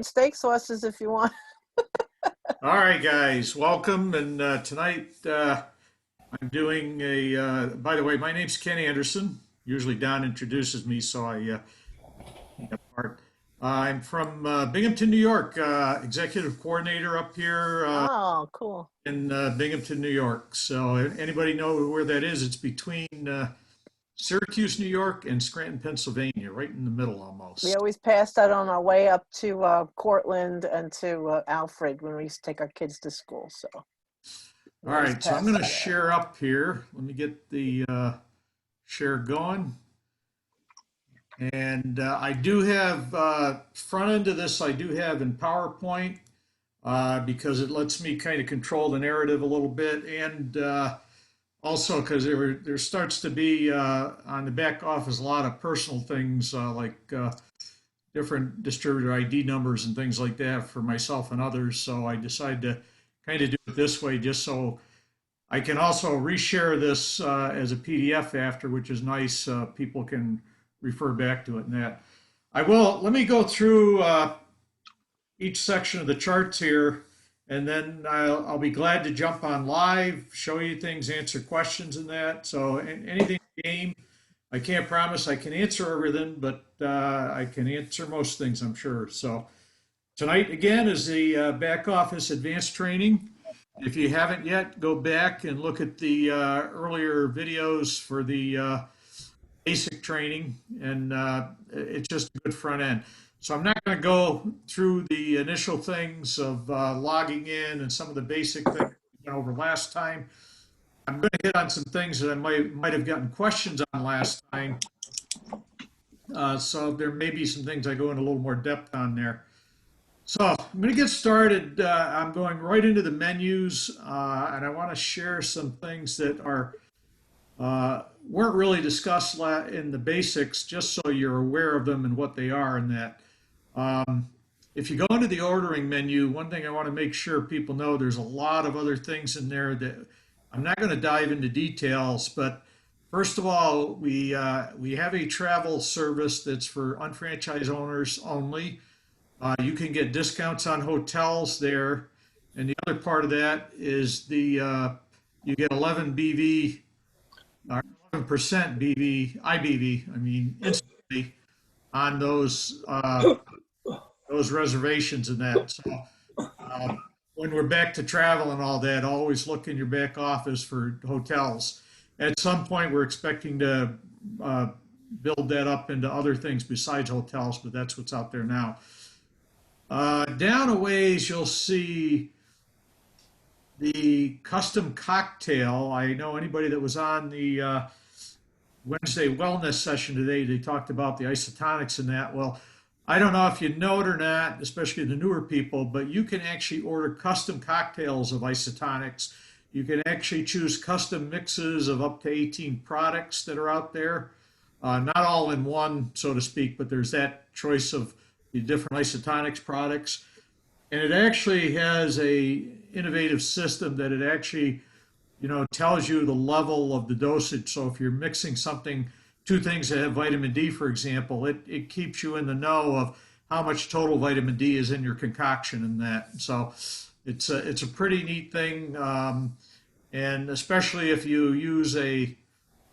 steak sauces if you want. All right, guys, welcome. And tonight I'm doing by the way, my name's Ken Anderson. Usually Don introduces me, so I that part. I'm from Binghamton, New York, executive coordinator up here Oh, cool. in Binghamton, New York. So anybody know where that is? It's between Syracuse, New York, and Scranton, Pennsylvania, right in the middle We almost. always pass that on our way up to Cortland and to Alfred when we used to take our kids to school. So we All always right, so I'm pass going to that share up here. Let me get the share going. And I do have front end of this, I do have in PowerPoint because it lets me kind of control the narrative a little bit. And also because there starts to be on the back office a lot of personal things like different distributor ID numbers and things like that for myself and others. So I decided to kind of do it this way just so I can also reshare this as a PDF after, which is nice. People can refer back to it and that. Let me go through each section of the charts here, and then I'll be glad to jump on live, show you things, answer questions and that. So anything game, I can't promise I can answer everything, but I can answer most things, I'm sure. So tonight, again, is the back office advanced training. If you haven't yet, go back and look at the earlier videos for the basic training, and it's just a good front end. So I'm not going to go through the initial things of logging in and some of the basic things we went over last time. I'm going to hit on some things that I might have gotten questions on last time. So there may be some things I go into a little more depth on there. So I'm going to get started. I'm going right into the menus, and I want to share some things that weren't really discussed in the basics, just so you're aware of them and what they are and that. If you go into the ordering menu, one thing I want to make sure people know, there's a lot of other things in there that I'm not going to dive into details, but first of all, we have a travel service that's for unfranchised owners only. You can get discounts on hotels there, and the other part of that is you get 11 BV, 11% BV, IBV, I mean, instantly on those reservations and that. So when we're back to travel and all that, always look in your back office for hotels. At some point, we're expecting to build that up into other things besides hotels, but that's what's out there now. Down a ways, you'll see the custom cocktail. I know anybody that was on the Wednesday wellness session today, they talked about the isotonics and that. Well, I don't know if you know it or not, especially the newer people, but you can actually order custom cocktails of isotonics. You can actually choose custom mixes of up to 18 products that are out there. Not all in one, so to speak, but there's that choice of the different isotonics products. And it actually has a innovative system that it actually, tells you the level of the dosage. So if you're mixing something, two things that have vitamin D, for example, it keeps you in the know of how much total vitamin D is in your concoction and that. So it's a pretty neat thing. And especially if you use a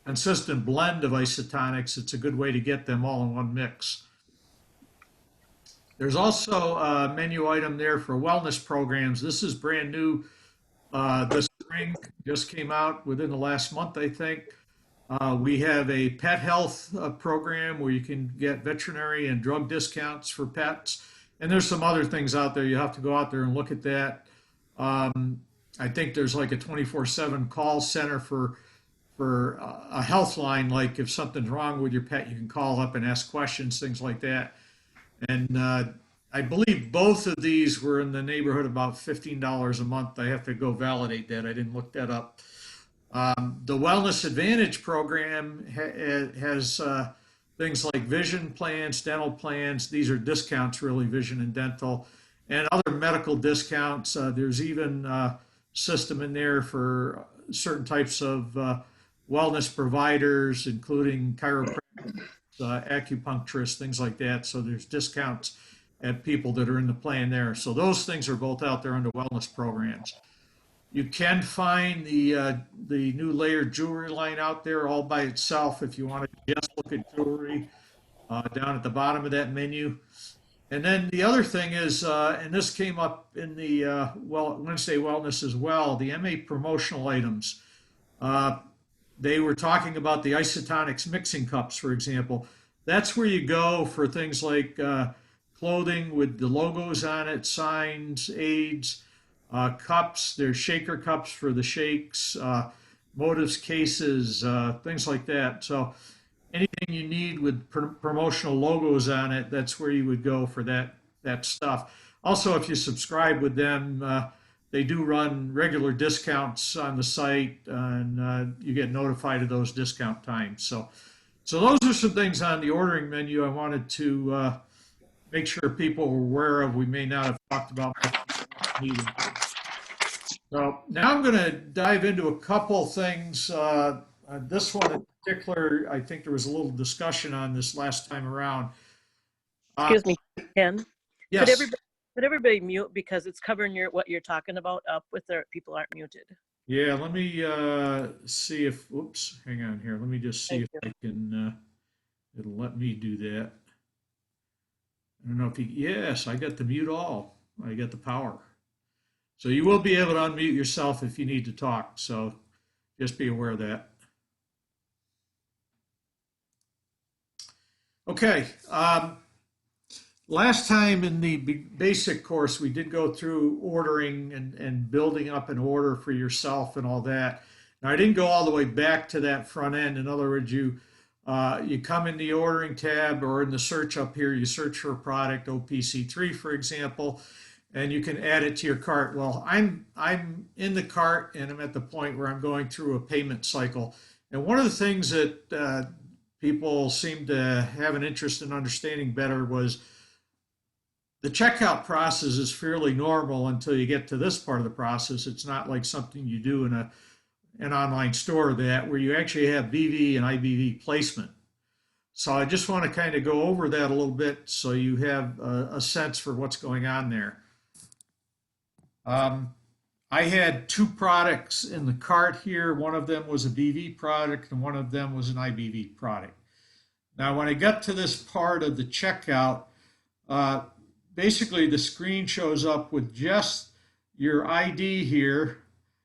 consistent blend of isotonics, it's a good way to get them all in one mix. There's also a menu item there for wellness programs. This is brand new this spring, just came out within the last month, I think. We have a pet health program where you can get veterinary and drug discounts for pets. And there's some other things out there. You have to go out there and look at that. I think there's like a 24/7 call center for a health line. Like if something's wrong with your pet, you can call up and ask questions, things like that. And I believe both of these were in the neighborhood of about $15 a month. I have to go validate that. I didn't look that up. The Wellness Advantage program has things like vision plans, dental plans. These are discounts, really, vision and dental, and other medical discounts. There's even a system in there for certain types of wellness providers, including chiropractors, acupuncturists, things like that. So there's discounts at people that are in the plan there. So those things are both out there under wellness programs. You can find the new layered jewelry line out there all by itself if you want to just look at jewelry down at the bottom of that menu. And then the other thing is, and this came up in the Wednesday Wellness as well, the MA promotional items. Uh, they were talking about the isotonics mixing cups, for example. That's where you go for things like clothing with the logos on it, signs, aids, cups. There's shaker cups for the shakes, motives cases, things like that. So anything you need with promotional logos on it, that's where you would go for that stuff. Also, if you subscribe with them, they do run regular discounts on the site, and you get notified of those discount times. So those are some things on the ordering menu I wanted to make sure people were aware of. We may not have talked about meeting. So now I'm going to dive into a couple things. This one in particular, I think there was a little discussion on this last time around. Excuse me, Ken. Yes. Could everybody mute, because it's covering what you're talking about up with their people aren't muted. Yeah, let me see if, whoops, hang on here. Let me just see if I can, it'll let me do that. I don't know if yes, I got the mute all. I got the power. So you will be able to unmute yourself if you need to talk. So just be aware of that. Okay. Last time in the basic course, we did go through ordering and building up an order for yourself and all that. Now, I didn't go all the way back to that front end. In other words, you come in the ordering tab or in the search up here, you search for a product, OPC3, for example, and you can add it to your cart. Well, I'm in the cart and I'm at the point where I'm going through a payment cycle. And one of the things that people seem to have an interest in understanding better was the checkout process is fairly normal until you get to this part of the process. It's not like something you do in an online store where you actually have BV and IBV placement. So I just want to kind of go over that a little bit so you have a sense for what's going on there. I had two products in the cart here. One of them was a BV product and one of them was an IBV product. Now, when I got to this part of the checkout, basically the screen shows up with just your ID here,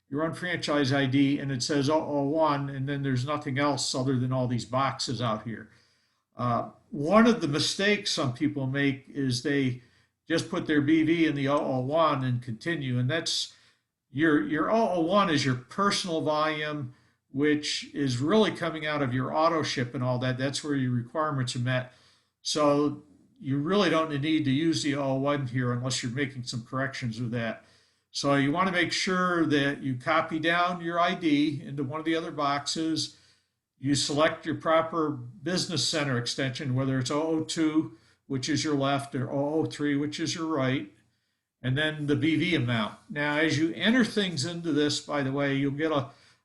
your unfranchise ID, and it says 001, and then there's nothing else other than all these boxes out here. One of the mistakes some people make is they just put their BV in the 001 and continue, and that's your 001 is your personal volume, which is really coming out of your auto ship and all that. That's where your requirements are met. So you really don't need to use the 001 here unless you're making some corrections with that. So you want to make sure that you copy down your ID into one of the other boxes. You select your proper business center extension, whether it's 002, which is your left, or 003, which is your right, and then the BV amount. Now, as you enter things into this, by the way, you'll get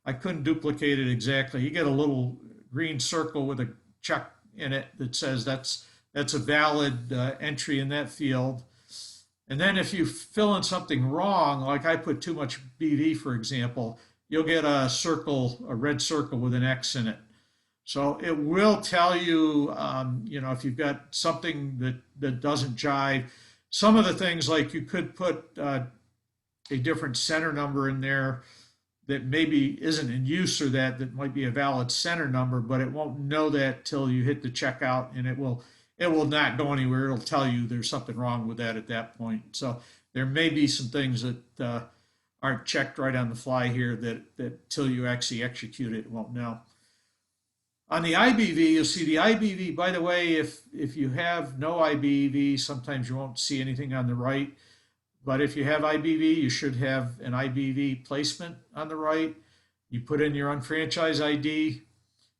I couldn't duplicate it exactly. You get a little green circle with a check in it that says that's a valid entry in that field. And then if you fill in something wrong, like I put too much BV, for example, you'll get a red circle with an X in it. So it will tell you, if you've got something that doesn't jive. Some of the things, like you could put a different center number in there that maybe isn't in use, or that might be a valid center number, but it won't know that till you hit the checkout, and it will not go anywhere. It'll tell you there's something wrong with that at that point. So there may be some things that aren't checked right on the fly here that till you actually execute it won't know. On the IBV, you'll see the IBV. By the way, if you have no IBV, sometimes you won't see anything on the right. But if you have IBV, you should have an IBV placement on the right. You put in your unfranchise ID,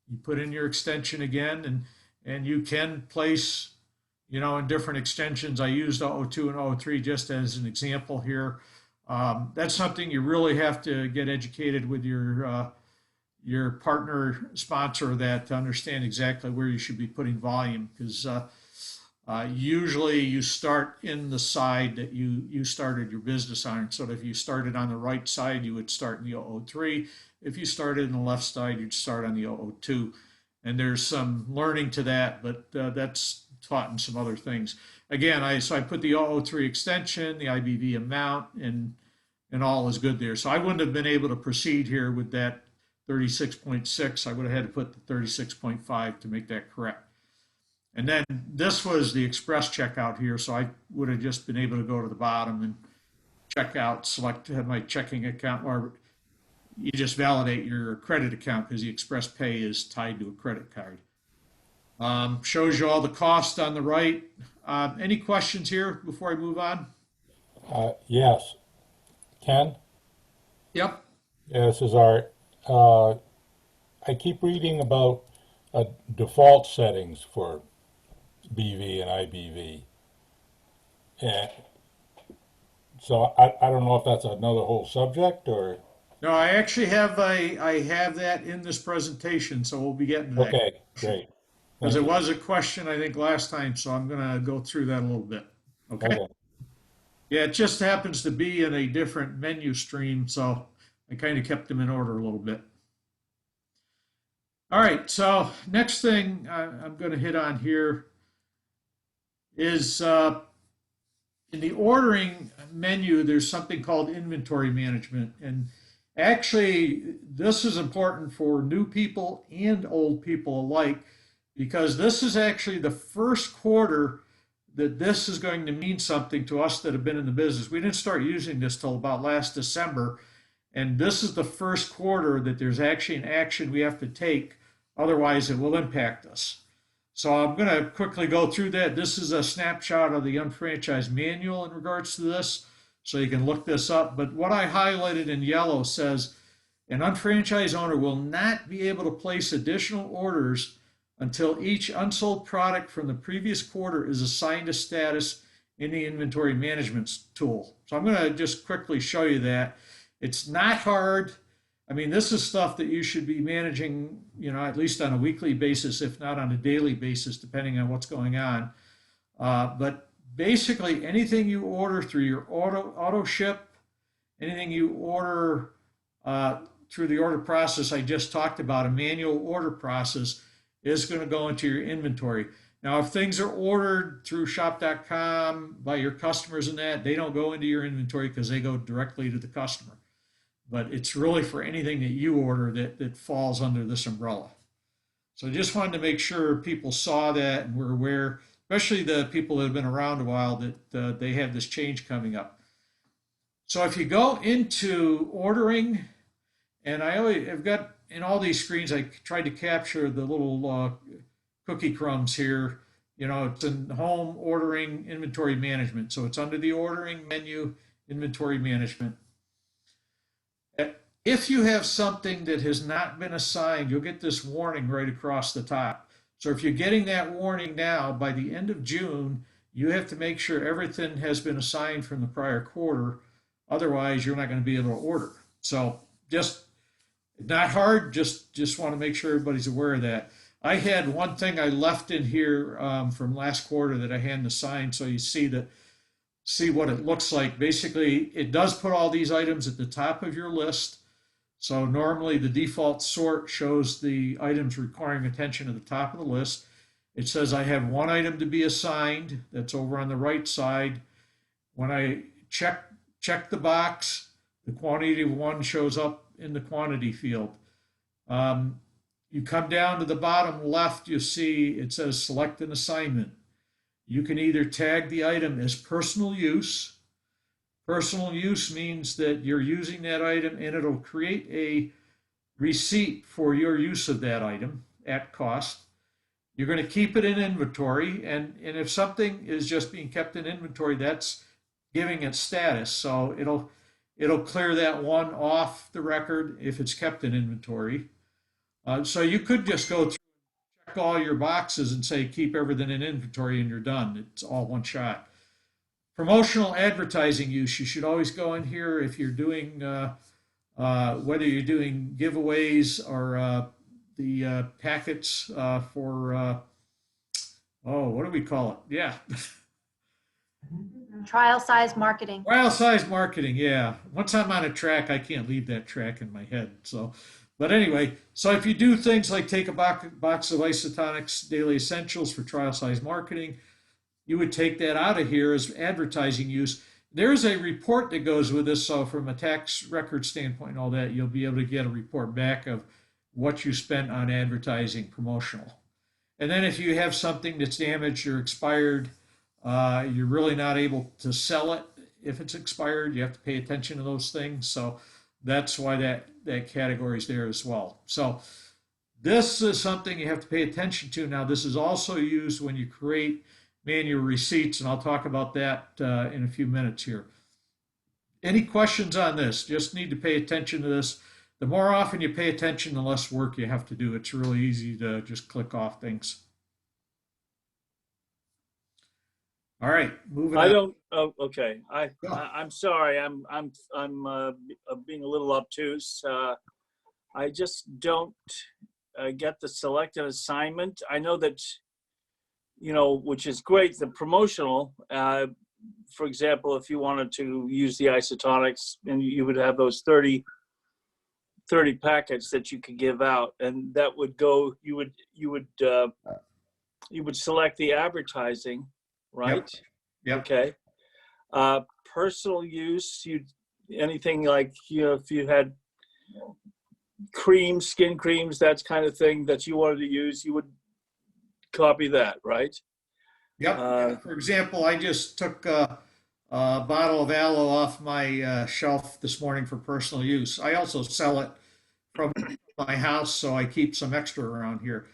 you put in your extension again, and you can place, in different extensions. I used 002 and 003 just as an example here. That's something you really have to get educated with your partner sponsor of that to understand exactly where you should be putting volume, because Usually you start in the side that you started your business on. So if you started on the right side, you would start in the 003. If you started in the left side, you'd start on the 002. And there's some learning to that, but that's taught in some other things. Again, so I put the 003 extension, the IBV amount, and all is good there. So I wouldn't have been able to proceed here with that 36.6. I would have had to put the 36.5 to make that correct. And then this was the express checkout here, so I would have just been able to go to the bottom and check out, have my checking account, or you just validate your credit account because the express pay is tied to a credit card. Shows you all the cost on the right. Any questions here before I move on? Yes. Ken? Yep. Yeah, this is Art. I keep reading about default settings for BV and IBV. And so I don't know if that's another whole subject or. No, I actually have I have that in this presentation, so we'll be getting to that. Okay, great. Because it was a question, I think, last time, so I'm going to go through that a little bit. Okay? Okay. Yeah, it just happens to be in a different menu stream, so I kind of kept them in order a little bit. All right, so next thing I'm going to hit on here is in the ordering menu, there's something called inventory management. And actually, this is important for new people and old people alike, because this is actually the first quarter that this is going to mean something to us that have been in the business. We didn't start using this till about last December, and this is the first quarter that there's actually an action we have to take, otherwise it will impact us. So I'm going to quickly go through that. This is a snapshot of the Unfranchise manual in regards to this, so you can look this up. But what I highlighted in yellow says an unfranchised owner will not be able to place additional orders until each unsold product from the previous quarter is assigned a status in the inventory management tool. So I'm going to just quickly show you that. It's not hard. I mean, this is stuff that you should be managing, at least on a weekly basis, if not on a daily basis, depending on what's going on. But basically, anything you order through your auto ship, anything you order through the order process I just talked about, a manual order process, is going to go into your inventory. Now, if things are ordered through shop.com by your customers and that, they don't go into your inventory because they go directly to the customer. But it's really for anything that you order that falls under this umbrella. So I just wanted to make sure people saw that and were aware, especially the people that have been around a while, that they have this change coming up. So if you go into ordering, and I've got in all these screens, I tried to capture the little cookie crumbs here. It's in home, ordering, inventory management. So it's under the ordering menu, inventory management. If you have something that has not been assigned, you'll get this warning right across the top. So if you're getting that warning now, by the end of June, you have to make sure everything has been assigned from the prior quarter. Otherwise, you're not going to be able to order. So just not hard, just want to make sure everybody's aware of that. I had one thing I left in here from last quarter that I hadn't assigned, so you see what it looks like. Basically, it does put all these items at the top of your list. So normally the default sort shows the items requiring attention at the top of the list. It says I have one item to be assigned. That's over on the right side. When I check the box, the quantity of one shows up in the quantity field. You come down to the bottom left, you see it says select an assignment. You can either tag the item as personal use. Personal use means that you're using that item and it'll create a receipt for your use of that item at cost. You're going to keep it in inventory, and if something is just being kept in inventory, that's giving it status. So it'll clear that one off the record if it's kept in inventory. So you could just go through and check all your boxes and say keep everything in inventory and you're done. It's all one shot. Promotional advertising use, you should always go in here if you're doing, whether you're doing giveaways or the packets for oh, what do we call it? Yeah. Trial size marketing. Trial size marketing, yeah. Once I'm on a track, I can't leave that track in my head. So, but anyway, so if you do things like take a box of isotonics daily essentials for trial size marketing, you would take that out of here as advertising use. There's a report that goes with this. So from a tax record standpoint and all that, you'll be able to get a report back of what you spent on advertising promotional. And then if you have something that's damaged or expired, you're really not able to sell it if it's expired. You have to pay attention to those things. So that's why that category is there as well. So this is something you have to pay attention to. Now, this is also used when you create manual receipts, and I'll talk about that in a few minutes here. Any questions on this? Just need to pay attention to this. The more often you pay attention, the less work you have to do. It's really easy to just click off things. All right, moving on. I don't. Oh, okay. Go. I'm sorry. I'm being a little obtuse. I just don't get the selected assignment. I know that, which is great. The promotional, for example, if you wanted to use the isotonics, and you would have those 30 packets that you could give out, and that would go. You would select the advertising. Right? Yep. Okay. Personal use, anything like, if you had creams, skin creams, that kind of thing that you wanted to use, you would copy that, right? Yep. For example, I just took a bottle of aloe off my shelf this morning for personal use. I also sell it from my house, so I keep some extra around here.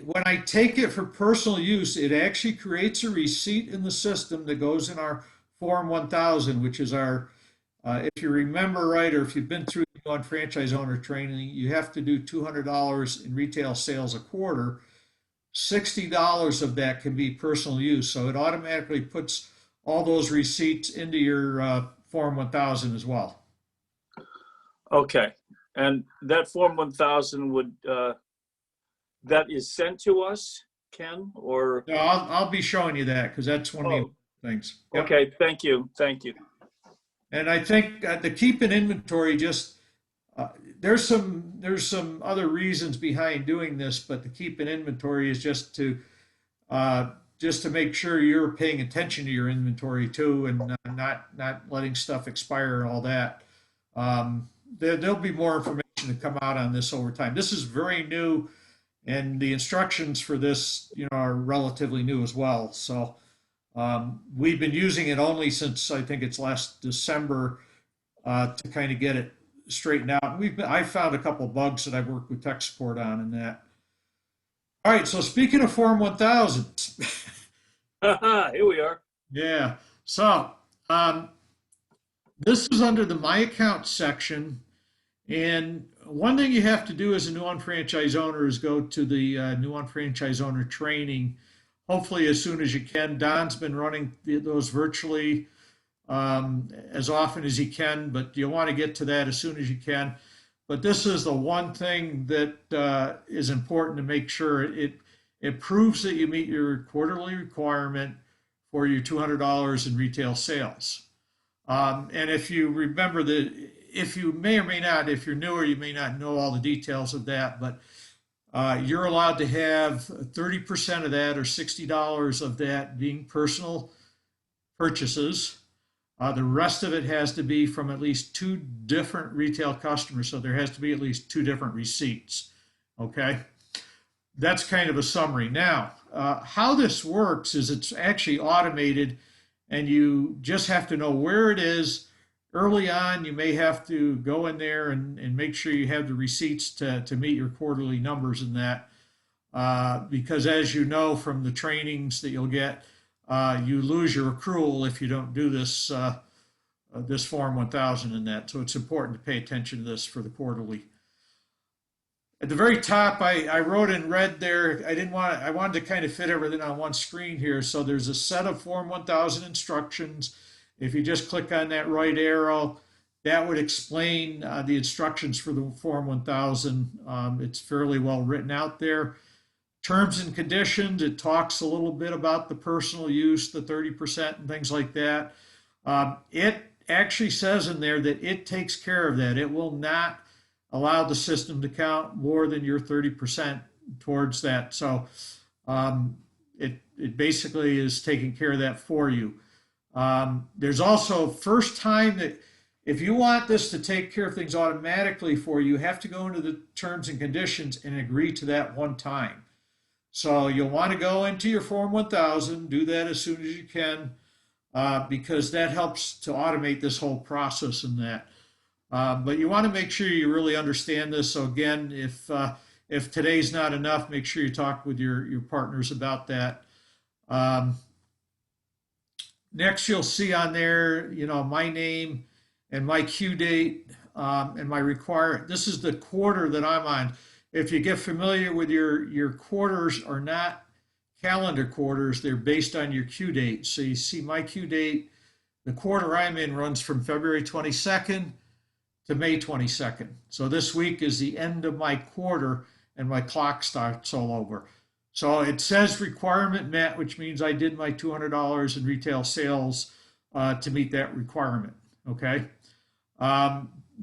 When I take it for personal use, it actually creates a receipt in the system that goes in our Form 1000, which is our, if you remember right, or if you've been through the Unfranchise owner training, you have to do $200 in retail sales a quarter. $60 of that can be personal use. So it automatically puts all those receipts into your Form 1000 as well. Okay. And that Form 1000 would, that is sent to us, Ken, or? No, I'll be showing you that because that's one of the things. Yep. Okay, thank you. And I think the keep in inventory, just there's some other reasons behind doing this, but the keep in inventory is just to make sure you're paying attention to your inventory too, and not letting stuff expire and all that. There'll be more information to come out on this over time. This is very new. And the instructions for this, are relatively new as well. So we've been using it only since I think it's last December to kind of get it straightened out. I found a couple of bugs that I've worked with tech support on and that. All right. So speaking of Form 1000, Here we are. yeah. So this is under the My Account section. And one thing you have to do as a new unfranchise owner is go to the new unfranchise owner training, hopefully as soon as you can. Don's been running those virtually as often as he can, but you'll want to get to that as soon as you can. But this is the one thing that is important to make sure it proves that you meet your quarterly requirement for your $200 in retail sales. And if you remember if you may or may not, if you're newer, you may not know all the details of that, but you're allowed to have 30% of that or $60 of that being personal purchases. The rest of it has to be from at least 2 different retail customers. So there has to be at least 2 different receipts. Okay. That's kind of a summary. Now, how this works is it's actually automated and you just have to know where it is. Early on, you may have to go in there and make sure you have the receipts to meet your quarterly numbers in that. Because as you know from the trainings that you'll get, you lose your accrual if you don't do this this Form 1000 in that. So it's important to pay attention to this for the quarterly. At the very top, I wrote in red there. I wanted to kind of fit everything on one screen here. So there's a set of Form 1000 instructions. If you just click on that right arrow, that would explain the instructions for the Form 1000. It's fairly well written out there. terms and conditions, it talks a little bit about the personal use, the 30% and things like that. It actually says in there that it takes care of that. It will not allow the system to count more than your 30% towards that. So it basically is taking care of that for you. There's also first time that if you want this to take care of things automatically for you, you have to go into the terms and conditions and agree to that one time. So you'll want to go into your Form 1000, do that as soon as you can, because that helps to automate this whole process and that. But you want to make sure you really understand this. So again, if today's not enough, make sure you talk with your partners about that. Next, you'll see on there, my name and my Q date and my this is the quarter that I'm on. If you get familiar with your quarters are not calendar quarters, they're based on your Q date. So you see my Q date, the quarter I'm in runs from February 22nd to May 22nd. So this week is the end of my quarter and my clock starts all over. So it says requirement met, which means I did my $200 in retail sales to meet that requirement, okay?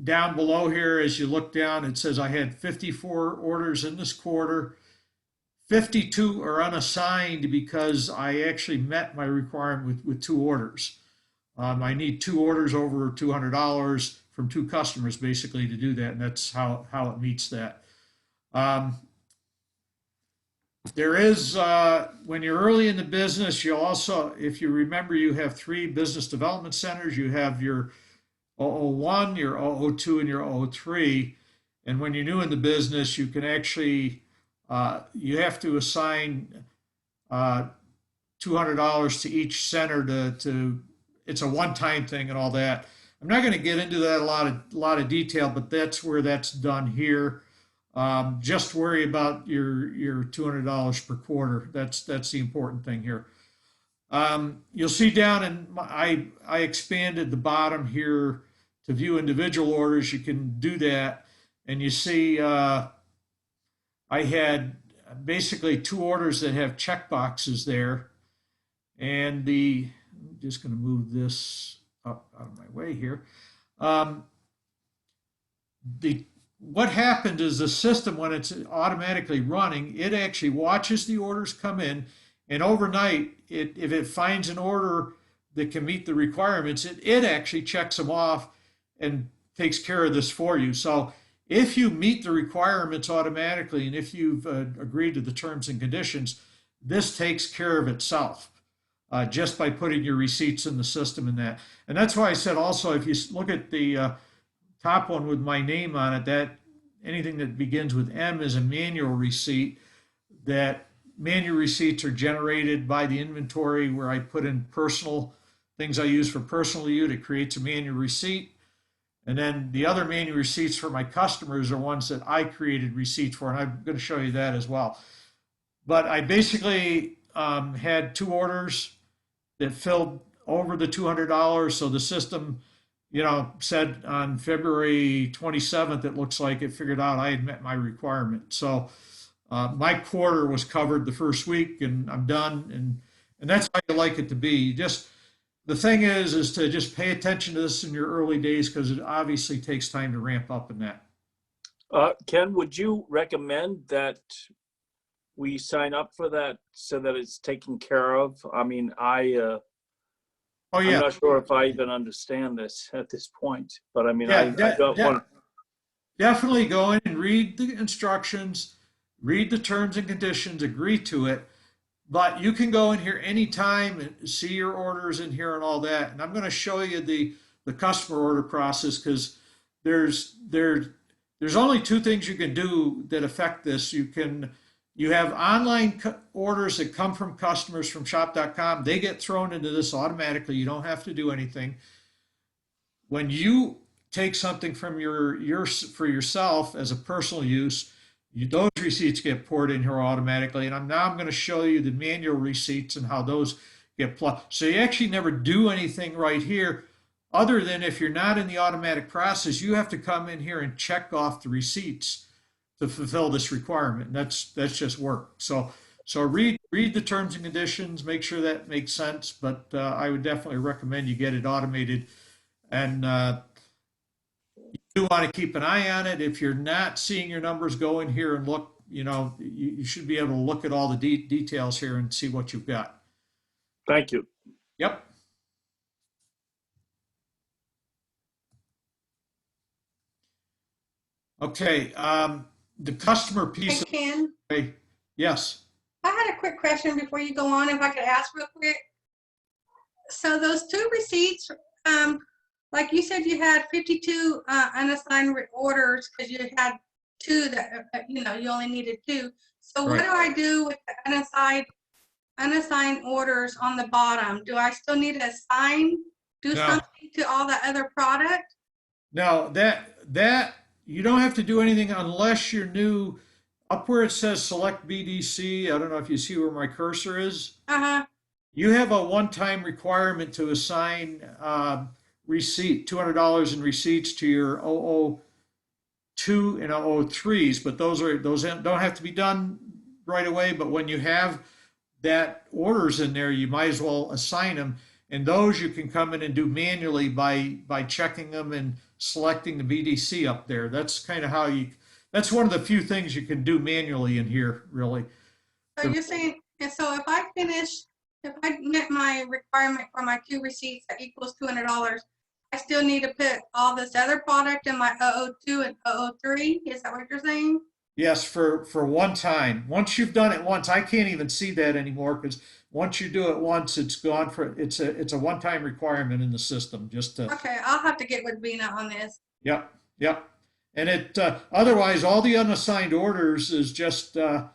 Down below here, as you look down, it says I had 54 orders in this quarter. 52 are unassigned because I actually met my requirement with 2 orders. I need 2 orders over $200 from 2 customers basically to do that, and that's how it meets that. There is, when you're early in the business, you also, if you remember, you have 3 business development centers. You have your 001, your 002, and your 003. And when you're new in the business, you can actually, you have to assign $200 to each center to it's a one-time thing and all that. I'm not going to get into that a lot of detail, but that's where that's done here. Just worry about your $200 per quarter. That's the important thing here. You'll see down in I expanded the bottom here to view individual orders. You can do that, and you see I had basically 2 orders that have check boxes there, and I'm just going to move this up out of my way here. What happened is the system, when it's automatically running, it actually watches the orders come in, and overnight, if it finds an order that can meet the requirements, it actually checks them off and takes care of this for you. So if you meet the requirements automatically, and if you've agreed to the terms and conditions, this takes care of itself just by putting your receipts in the system and that. And that's why I said also, if you look at the top one with my name on it, that anything that begins with M is a manual receipt. That manual receipts are generated by the inventory where I put in personal things I use for personal use. It creates a manual receipt. And then the other manual receipts for my customers are ones that I created receipts for, and I'm going to show you that as well. But I basically had 2 orders that filled over the $200, so the system, said on February 27th, it looks like it figured out I had met my requirement. So my quarter was covered the first week, and I'm done, and that's how you like it to be. The thing is to just pay attention to this in your early days, because it obviously takes time to ramp up in that. Ken, would you recommend that we sign up for that so that it's taken care of? I mean, I'm not sure if I even understand this at this point, but I mean, I don't want to. Definitely go in and read the instructions, read the terms and conditions, agree to it. But you can go in here anytime and see your orders in here and all that. And I'm going to show you the customer order process, because there's only 2 things you can do that affect this. You have online orders that come from customers from shop.com. They get thrown into this automatically. You don't have to do anything. When you take something from for yourself as a personal use, those receipts get poured in here automatically. And I'm going to show you the manual receipts and how those get plugged. So you actually never do anything right here, other than if you're not in the automatic process, you have to come in here and check off the receipts to fulfill this requirement. And that's just work. So read the terms and conditions, make sure that makes sense. But I would definitely recommend you get it automated. And you do want to keep an eye on it. If you're not seeing your numbers, go in here and look. You should be able to look at all the details here and see what you've got. Thank you. Yep. Okay. The customer piece. Hey, Ken, Yes. I had a quick question before you go on, if I could ask real quick. So those 2 receipts, like you said, you had 52 unassigned orders because you had 2 that, you only needed 2. So what Right. do I do with the unassigned orders on the bottom? Do I still need to do No. something to all the other product? No, that you don't have to do anything unless you're new. Up where it says select BDC, I don't know if you see where my cursor is. Uh-huh. You have a one-time requirement to assign receipt, $200 in receipts to your 002 and 003s, but those don't have to be done right away. But when you have that orders in there, you might as well assign them. And those you can come in and do manually by checking them and selecting the BDC up there. That's kind of how that's one of the few things you can do manually in here, really. So you're saying, and so if I met my requirement for my 2 receipts that equals $200, I still need to put all this other product in my 002 and 003? Is that what you're saying? Yes, for one time. Once you've done it once, I can't even see that anymore because once you do it once, it's gone it's a one-time requirement in the system. Okay, I'll have to get with Vina on this. Yep. And it otherwise all the unassigned orders is just it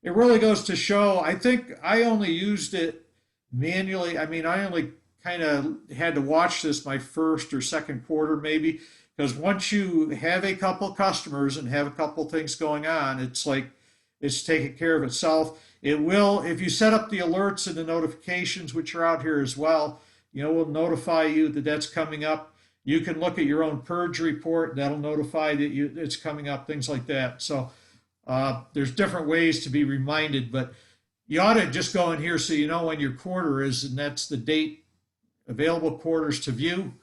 really goes to show. I think I only used it manually. I only kind of had to watch this my first or second quarter maybe, because once you have a couple customers and have a couple things going on, it's like it's taking care of itself. It will, if you set up the alerts and the notifications, which are out here as well, will notify you that that's coming up. You can look at your own purge report. That'll notify that it's coming up, things like that. So there's different ways to be reminded, but you ought to just go in here so you know when your quarter is, and that's the date, available quarters to view.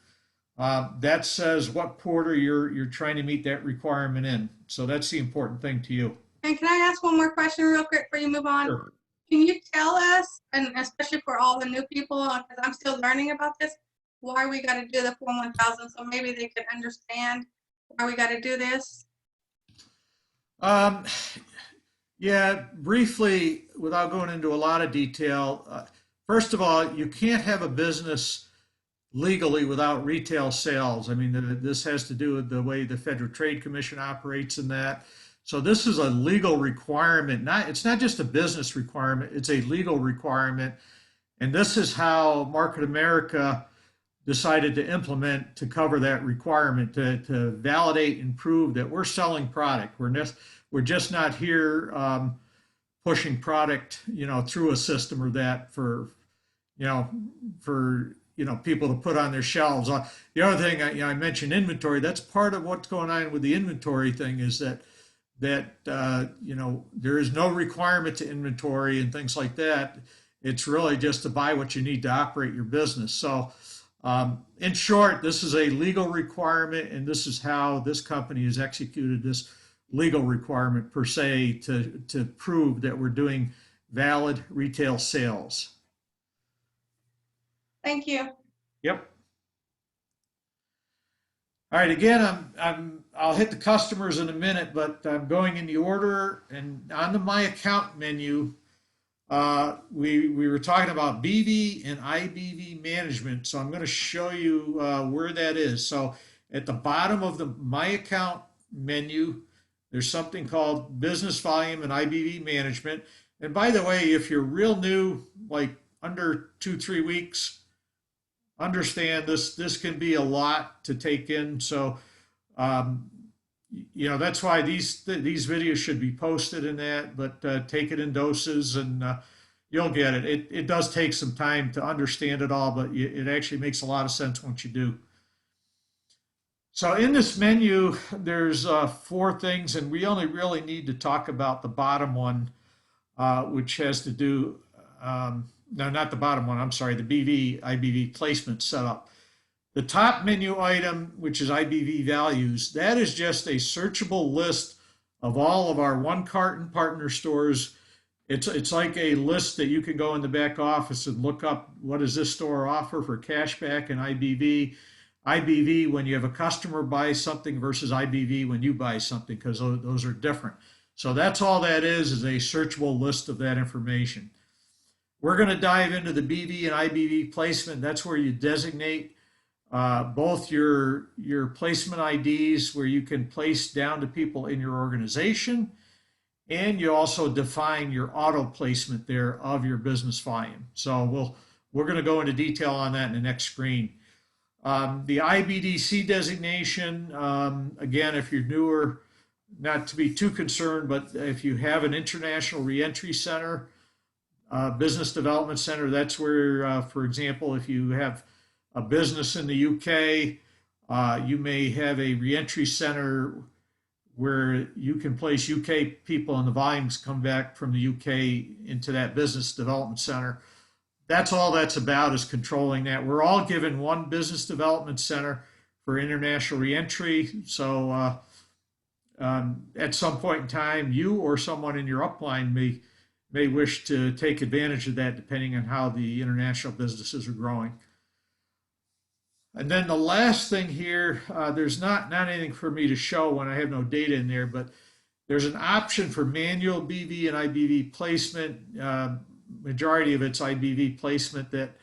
That says what quarter you're trying to meet that requirement in. So that's the important thing to you. And can I ask one more question real quick before you move on? Sure. Can you tell us, and especially for all the new people, because I'm still learning about this, why we got to do the Form 1000, so maybe they could understand why we got to do this? Yeah, briefly, without going into a lot of detail, first of all, you can't have a business legally without retail sales. This has to do with the way the Federal Trade Commission operates in that. So this is a legal requirement. It's not just a business requirement, it's a legal requirement. And this is how Market America decided to implement to cover that requirement, to validate and prove that we're selling product. We're just not here pushing product, through a system or that for people to put on their shelves. The other thing, I mentioned inventory. That's part of what's going on with the inventory thing, is that there is no requirement to inventory and things like that. It's really just to buy what you need to operate your business. So in short, this is a legal requirement, and this is how this company has executed this legal requirement per se to prove that we're doing valid retail sales. Thank you. Yep. All right, again, I'll hit the customers in a minute, but I'm going in the order, and on the My Account menu, we were talking about BV and IBV Management, so I'm going to show you where that is. So at the bottom of the My Account menu, there's something called Business Volume and IBV Management. And by the way, if you're real new, like under 2-3 weeks, understand this can be a lot to take in. So that's why these videos should be posted in that, but take it in doses and you'll get it. It does take some time to understand it all, but it actually makes a lot of sense once you do. So in this menu, there's 4 things, and we only really need to talk about the bottom one, which has to do, no, not the bottom one, I'm sorry, the BVIBV placement setup. The top menu item, which is IBV values, that is just a searchable list of all of our one carton partner stores. It's like a list that you can go in the back office and look up what does this store offer for cashback and IBV. IBV when you have a customer buy something versus IBV when you buy something, because those are different. So that's all that is a searchable list of that information. We're going to dive into the BV and IBV placement. That's where you designate both your placement IDs, where you can place down to people in your organization, and you also define your auto placement there of your business volume. So we're going to go into detail on that in the next screen. The IBDC designation, again, if you're newer, not to be too concerned, but if you have an international reentry center, business development center, that's where, for example, if you have a business in the UK, you may have a reentry center where you can place UK people and the volumes come back from the UK into that business development center. That's all that's about, is controlling that. We're all given one business development center for international reentry. So at some point in time, you or someone in your upline may wish to take advantage of that, depending on how the international businesses are growing. And then the last thing here, there's not anything for me to show when I have no data in there, but there's an option for manual BV and IBV placement. Majority of it's IBV placement that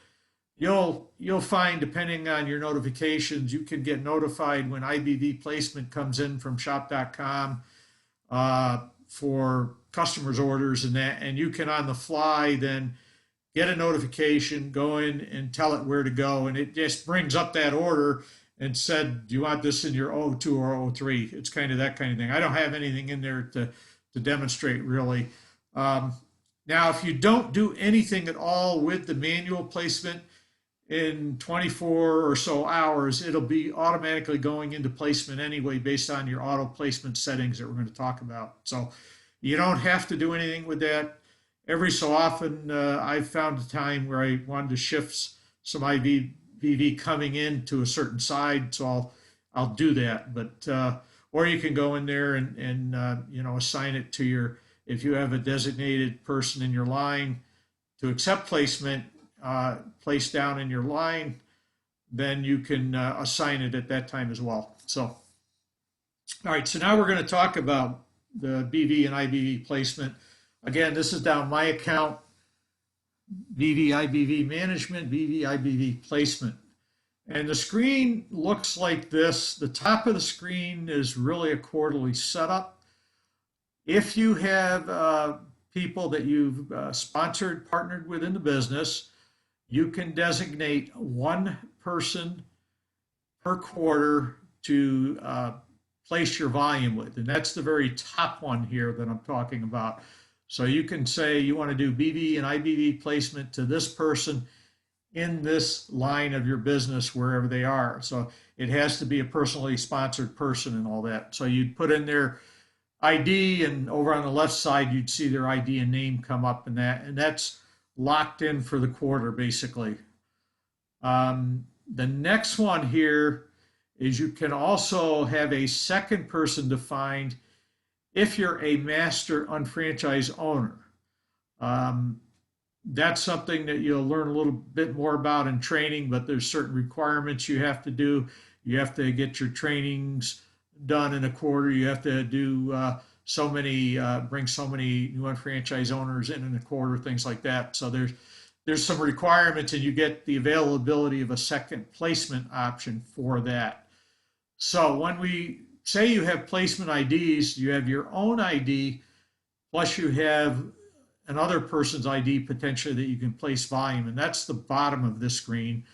you'll find, depending on your notifications, you can get notified when IBV placement comes in from shop.com for customers' orders and that, and you can on the fly then get a notification, go in and tell it where to go, and it just brings up that order and said, do you want this in your O2 or O3? It's kind of that kind of thing. I don't have anything in there to demonstrate really. Now, if you don't do anything at all with the manual placement, in 24 or so hours, it'll be automatically going into placement anyway, based on your auto placement settings that we're going to talk about. So you don't have to do anything with that. Every so often, I've found a time where I wanted to shift some IBV coming in to a certain side, so I'll do that. But or you can go in there and assign it to your, if you have a designated person in your line to accept placement, placed down in your line, then you can assign it at that time as well. So, all right, so now we're going to talk about the BV and IBV placement. Again, this is down my account, BVIBV Management, BVIBV Placement. And the screen looks like this. The top of the screen is really a quarterly setup. If you have people that you've sponsored, partnered with in the business, you can designate one person per quarter to place your volume with. And that's the very top one here that I'm talking about. So you can say you want to do BV and IBV placement to this person in this line of your business, wherever they are. So it has to be a personally sponsored person and all that. So you'd put in their ID, and over on the left side, you'd see their ID and name come up in that. And that's locked in for the quarter, basically. The next one here is you can also have a second person defined if you're a master unfranchised owner. That's something that you'll learn a little bit more about in training, but there's certain requirements you have to do. You have to get your trainings done in a quarter. You have to do bring so many new unfranchised owners in a quarter, things like that. So there's some requirements, and you get the availability of a second placement option for that. So when we say you have placement IDs, you have your own ID, plus you have another person's ID potentially that you can place volume, and that's the bottom of this screen.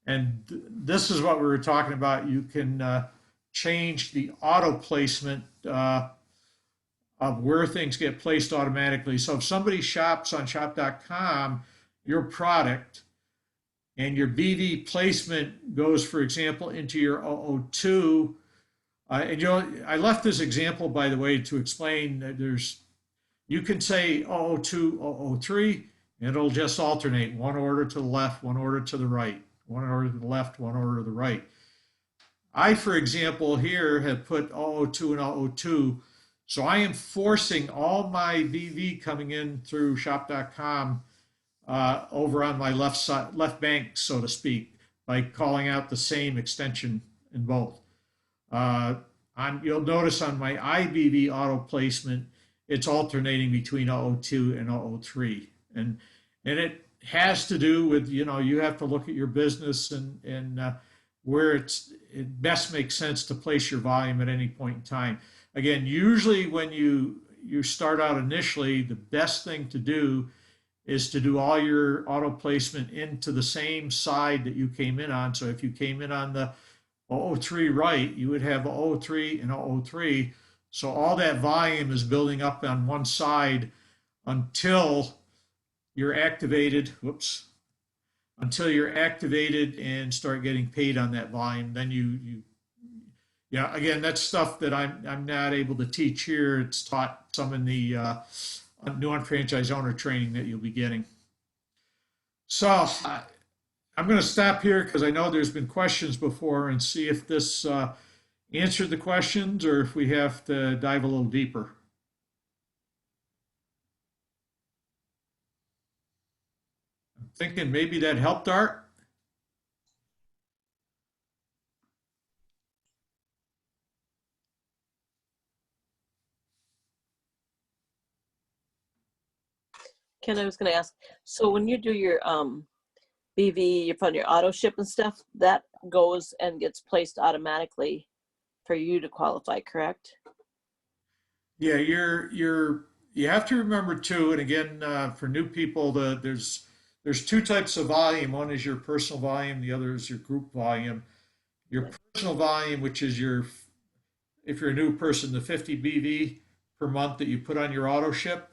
And this is what we were talking about. You can change the auto placement of where things get placed automatically. So if somebody shops on shop.com, your product, and your BV placement goes, for example, into your 002. And you know, I left this example, by the way, to explain that you can say 002, 003, and it'll just alternate one order to the left, one order to the right, one order to the left, one order to the right. I, for example, here have put 002 and 002. So I am forcing all my BV coming in through shop.com over on my left side, left bank, so to speak, by calling out the same extension in both. You'll notice on my IBV auto placement, it's alternating between 002 and 003. And it has to do with, you know, you have to look at your business and where it best makes sense to place your volume at any point in time. Again, usually when you start out initially, the best thing to do is to do all your auto placement into the same side that you came in on. So if you came in on the 003 right, you would have 003 and 003. So all that volume is building up on one side until you're activated. Whoops. Until you're activated and start getting paid on that volume. Then yeah, again, that's stuff that I'm not able to teach here. It's taught some in the new unfranchised owner training that you'll be getting. So I'm going to stop here because I know there's been questions before and see if this answered the questions or if we have to dive a little deeper. I'm thinking maybe that helped, Art. Ken, I was going to ask, so when you do your BV, you put your auto ship and stuff, that goes and gets placed automatically for you to qualify, correct? Yeah, you have to remember too, and again, for new people, there's two types of volume. One is your personal volume, the other is your group volume. Your personal volume, which is if you're a new person, the 50 BV per month that you put on your auto ship,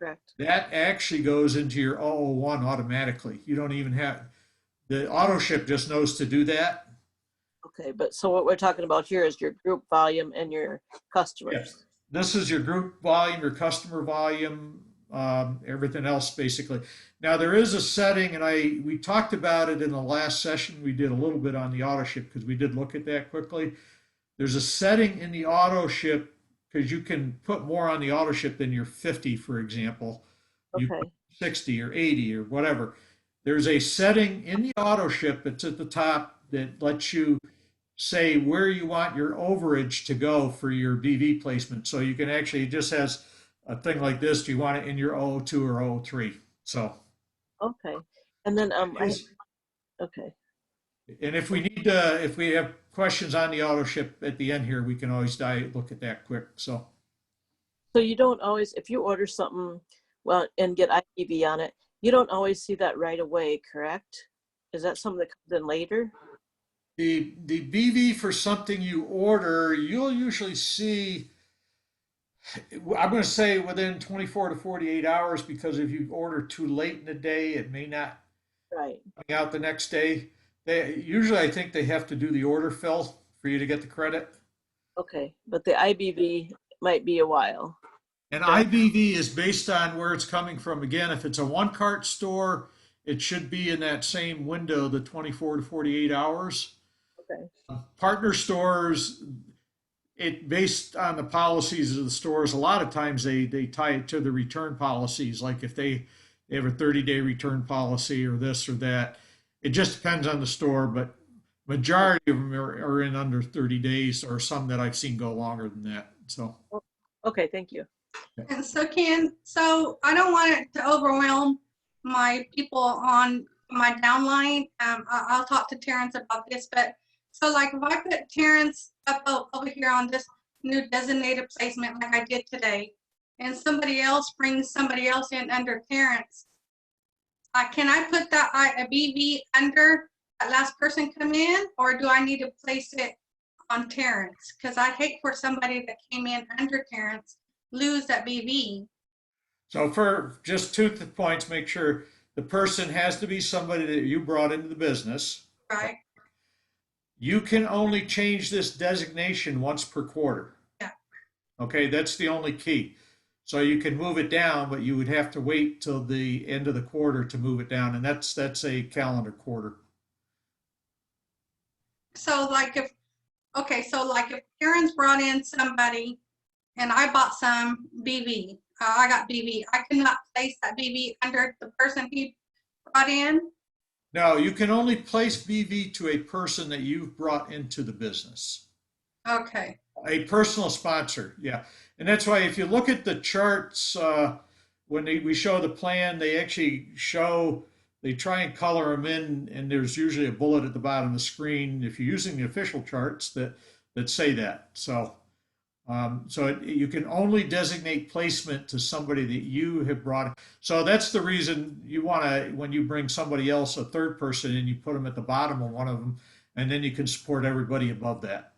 Correct. that actually goes into your 001 automatically. You don't even have, the auto ship just knows to do that. Okay, but so what we're talking about here is your group volume and your customers. Yes. This is your group volume, your customer volume, everything else basically. Now there is a setting, and we talked about it in the last session. We did a little bit on the auto ship because we did look at that quickly. There's a setting in the auto ship because you can put more on the auto ship than your 50, for example. You Okay. put 60 or 80 or whatever. There's a setting in the auto ship that's at the top that lets you say where you want your overage to go for your BV placement. So you can actually, it just has a thing like this. Do you want it in your 002 or 003? So. Okay. And then, okay. And if we have questions on the auto ship at the end here, we can always look at that quick. So So you don't always, if you order something, well, and get IBV on it, you don't always see that right away, correct? Is that something that comes in later? the BV for something you order, you'll usually see, I'm going to say within 24 to 48 hours, because if you order too late in the day, it may not Right. be out the next day. Usually I think they have to do the order fill for you to get the credit. Okay, but the IBV might be a while. And IBV is based on where it's coming from. Again, if it's a one cart store, it should be in that same window, the 24 to 48 hours. Okay. Partner stores, it based on the policies of the stores. A lot of times they tie it to the return policies. Like if they have a 30-day return policy or this or that. It just depends on the store, but majority of them are in under 30 days, or some that I've seen go longer than that. So. Okay, thank you. And so Ken, so I don't want it to overwhelm my people on my downline. I'll talk to Terrence about this, but so like if I put Terrence up over here on this new designated placement like I did today, and somebody else brings somebody else in under Terrence, can I put that IBV under that last person come in, or do I need to place it on Terrence? Because I hate for somebody that came in under Terrence lose that BV. So for just 2 points, make sure The person has to be somebody that you brought into the business. Right? You can only change this designation once per quarter. Yeah. Okay, that's the only key. So you can move it down, but you would have to wait till the end of the quarter to move it down, and that's a calendar quarter. So like if, okay, so like if Karen's brought in somebody and I bought some BV, I got BV, I cannot place that BV under the person he brought in? No, you can only place BV to a person that you've brought into the business. Okay, A personal sponsor, yeah. And that's why if you look at the charts, when we show the plan, they actually show, they try and color them in, and there's usually a bullet at the bottom of the screen if you're using the official charts that say that. So, you can only designate placement to somebody that you have brought. So that's the reason you want to, when you bring somebody else, a third person, and you put them at the bottom of one of them, and then you can support everybody above that.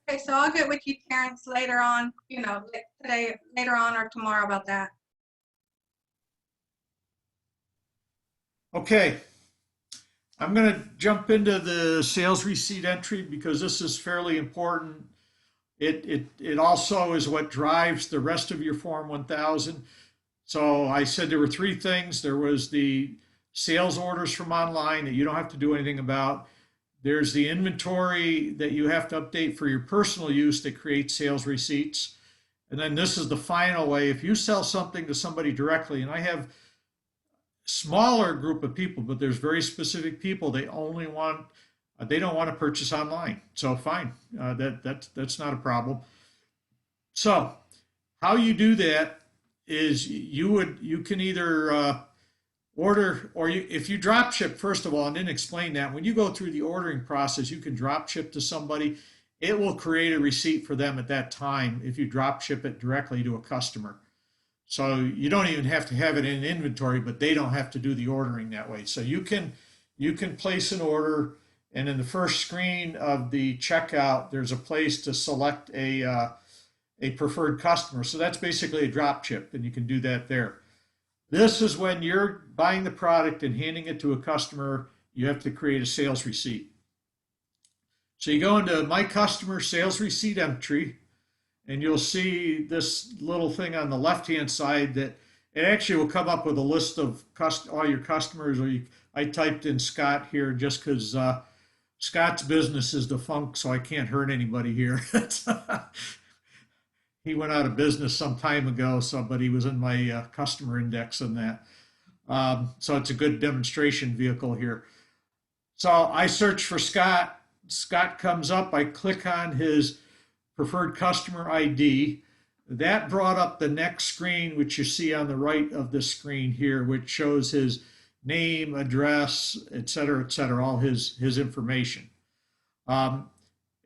okay, so I'll get with you, Terrence, later on, you know, today, later on or tomorrow about that. Okay, I'm going to jump into the sales receipt entry because this is fairly important. It also is what drives the rest of your Form 1000. So I said there were three things. There was the sales orders from online that you don't have to do anything about. There's the inventory that you have to update for your personal use that creates sales receipts. And then this is the final way. If you sell something to somebody directly, and I have smaller group of people, but there's very specific people, they only want, they don't want to purchase online. So fine, that's not a problem. So how you do that is you can either order, or if you drop ship, first of all, and didn't explain that, when you go through the ordering process, you can drop ship to somebody. It will create a receipt for them at that time if you drop ship it directly to a customer. So you don't even have to have it in inventory, but they don't have to do the ordering that way. So you can place an order, and in the first screen of the checkout, there's a place to select a preferred customer. So that's basically a drop ship, and you can do that there. This is when you're buying the product and handing it to a customer, you have to create a sales receipt. So you go into My Customer Sales Receipt Entry, and you'll see this little thing on the left-hand side that it actually will come up with a list of all your customers. I typed in Scott here just because Scott's business is defunct, so I can't hurt anybody here. He went out of business some time ago, but he was in my customer index and that. So it's a good demonstration vehicle here. So I search for Scott. Scott comes up. I click on his preferred customer ID. That brought up the next screen, which you see on the right of this screen here, which shows his name, address, et cetera, all his information.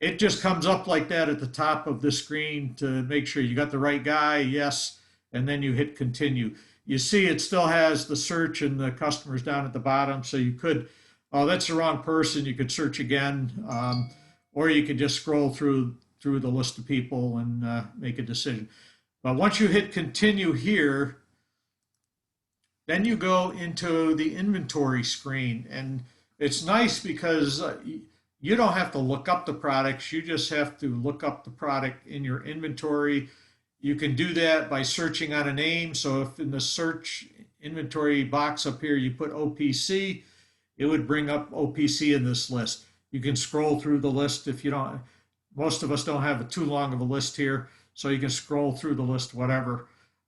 It just comes up like that at the top of the screen to make sure you got the right guy, yes, and then you hit continue. You see it still has the search and the customers down at the bottom, so you could, oh, that's the wrong person, you could search again, or you could just scroll through the list of people and make a decision. But once you hit continue here, then you go into the inventory screen, and it's nice because you don't have to look up the products. You just have to look up the product in your inventory. You can do that by searching on a name. So if in the search inventory box up here, you put OPC, it would bring up OPC in this list. You can scroll through the list if you don't. Most of us don't have too long of a list here, so you can scroll through the list, whatever.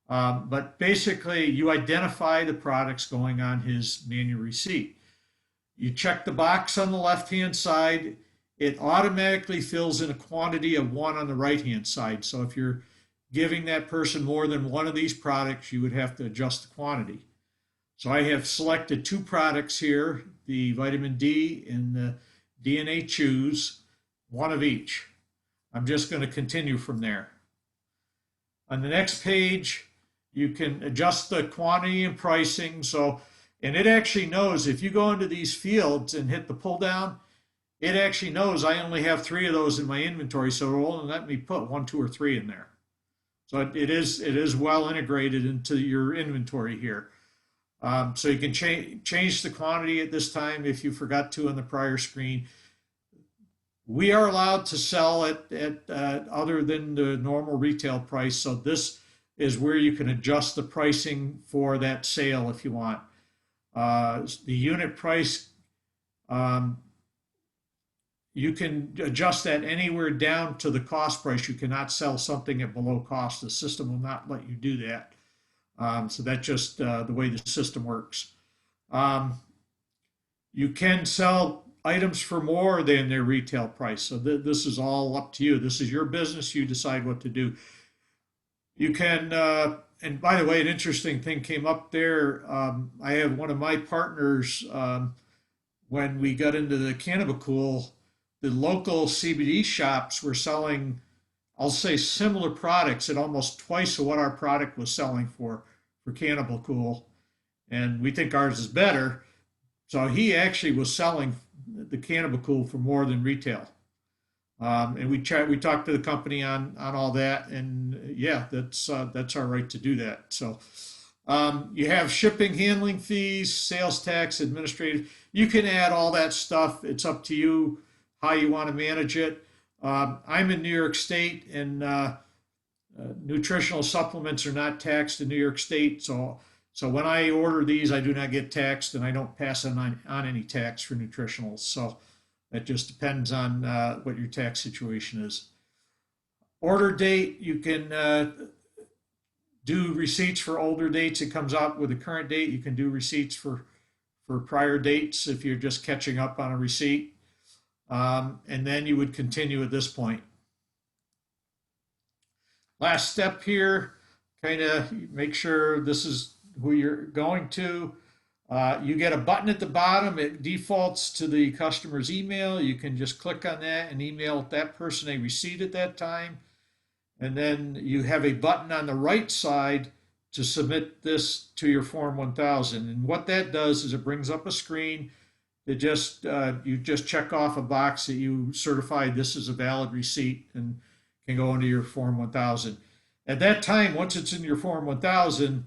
But basically, you identify the products going on his manual receipt. You check the box on the left-hand side. It automatically fills in a quantity of one on the right-hand side. So if you're giving that person more than one of these products, you would have to adjust the quantity. So I have selected two products here, the vitamin D and the DNA Chews, one of each. I'm just going to continue from there. On the next page, you can adjust the quantity and pricing. And it actually knows if you go into these fields and hit the pull down, it actually knows I only have 3 of those in my inventory, so it will only let me put 1, 2, or 3 in there. So it is well integrated into your inventory here. So you can change the quantity at this time if you forgot to on the prior screen. We are allowed to sell at other than the normal retail price. So this is where you can adjust the pricing for that sale if you want. The unit price, you can adjust that anywhere down to the cost price. You cannot sell something at below cost. The system will not let you do that. So that's just the way the system works. You can sell items for more than their retail price. So this is all up to you. This is your business. You decide what to do. You can, and by the way, an interesting thing came up there. I have one of my partners, when we got into the Cannabicool, the local CBD shops were selling, I'll say, similar products at almost twice of what our product was selling for Cannabicool. And we think ours is better. So he actually was selling the Cannabicool for more than retail. And we talked to the company on all that, and yeah, that's our right to do that. So you have shipping, handling fees, sales tax, administrative. You can add all that stuff. It's up to you how you want to manage it. I'm in New York State, and nutritional supplements are not taxed in New York State. So when I order these, I do not get taxed, and I don't pass on any tax for nutritionals. So that just depends on what your tax situation is. Order date, you can do receipts for older dates. It comes out with a current date. You can do receipts for prior dates if you're just catching up on a receipt. And then you would continue at this point. Last step here, kind of make sure this is who you're going to. You get a button at the bottom. It defaults to the customer's email. You can just click on that and email that person a receipt at that time. And then you have a button on the right side to submit this to your Form 1000. And what that does is it brings up a screen that you just check off a box that you certified this is a valid receipt and can go into your Form 1000. At that time, once it's in your Form 1000,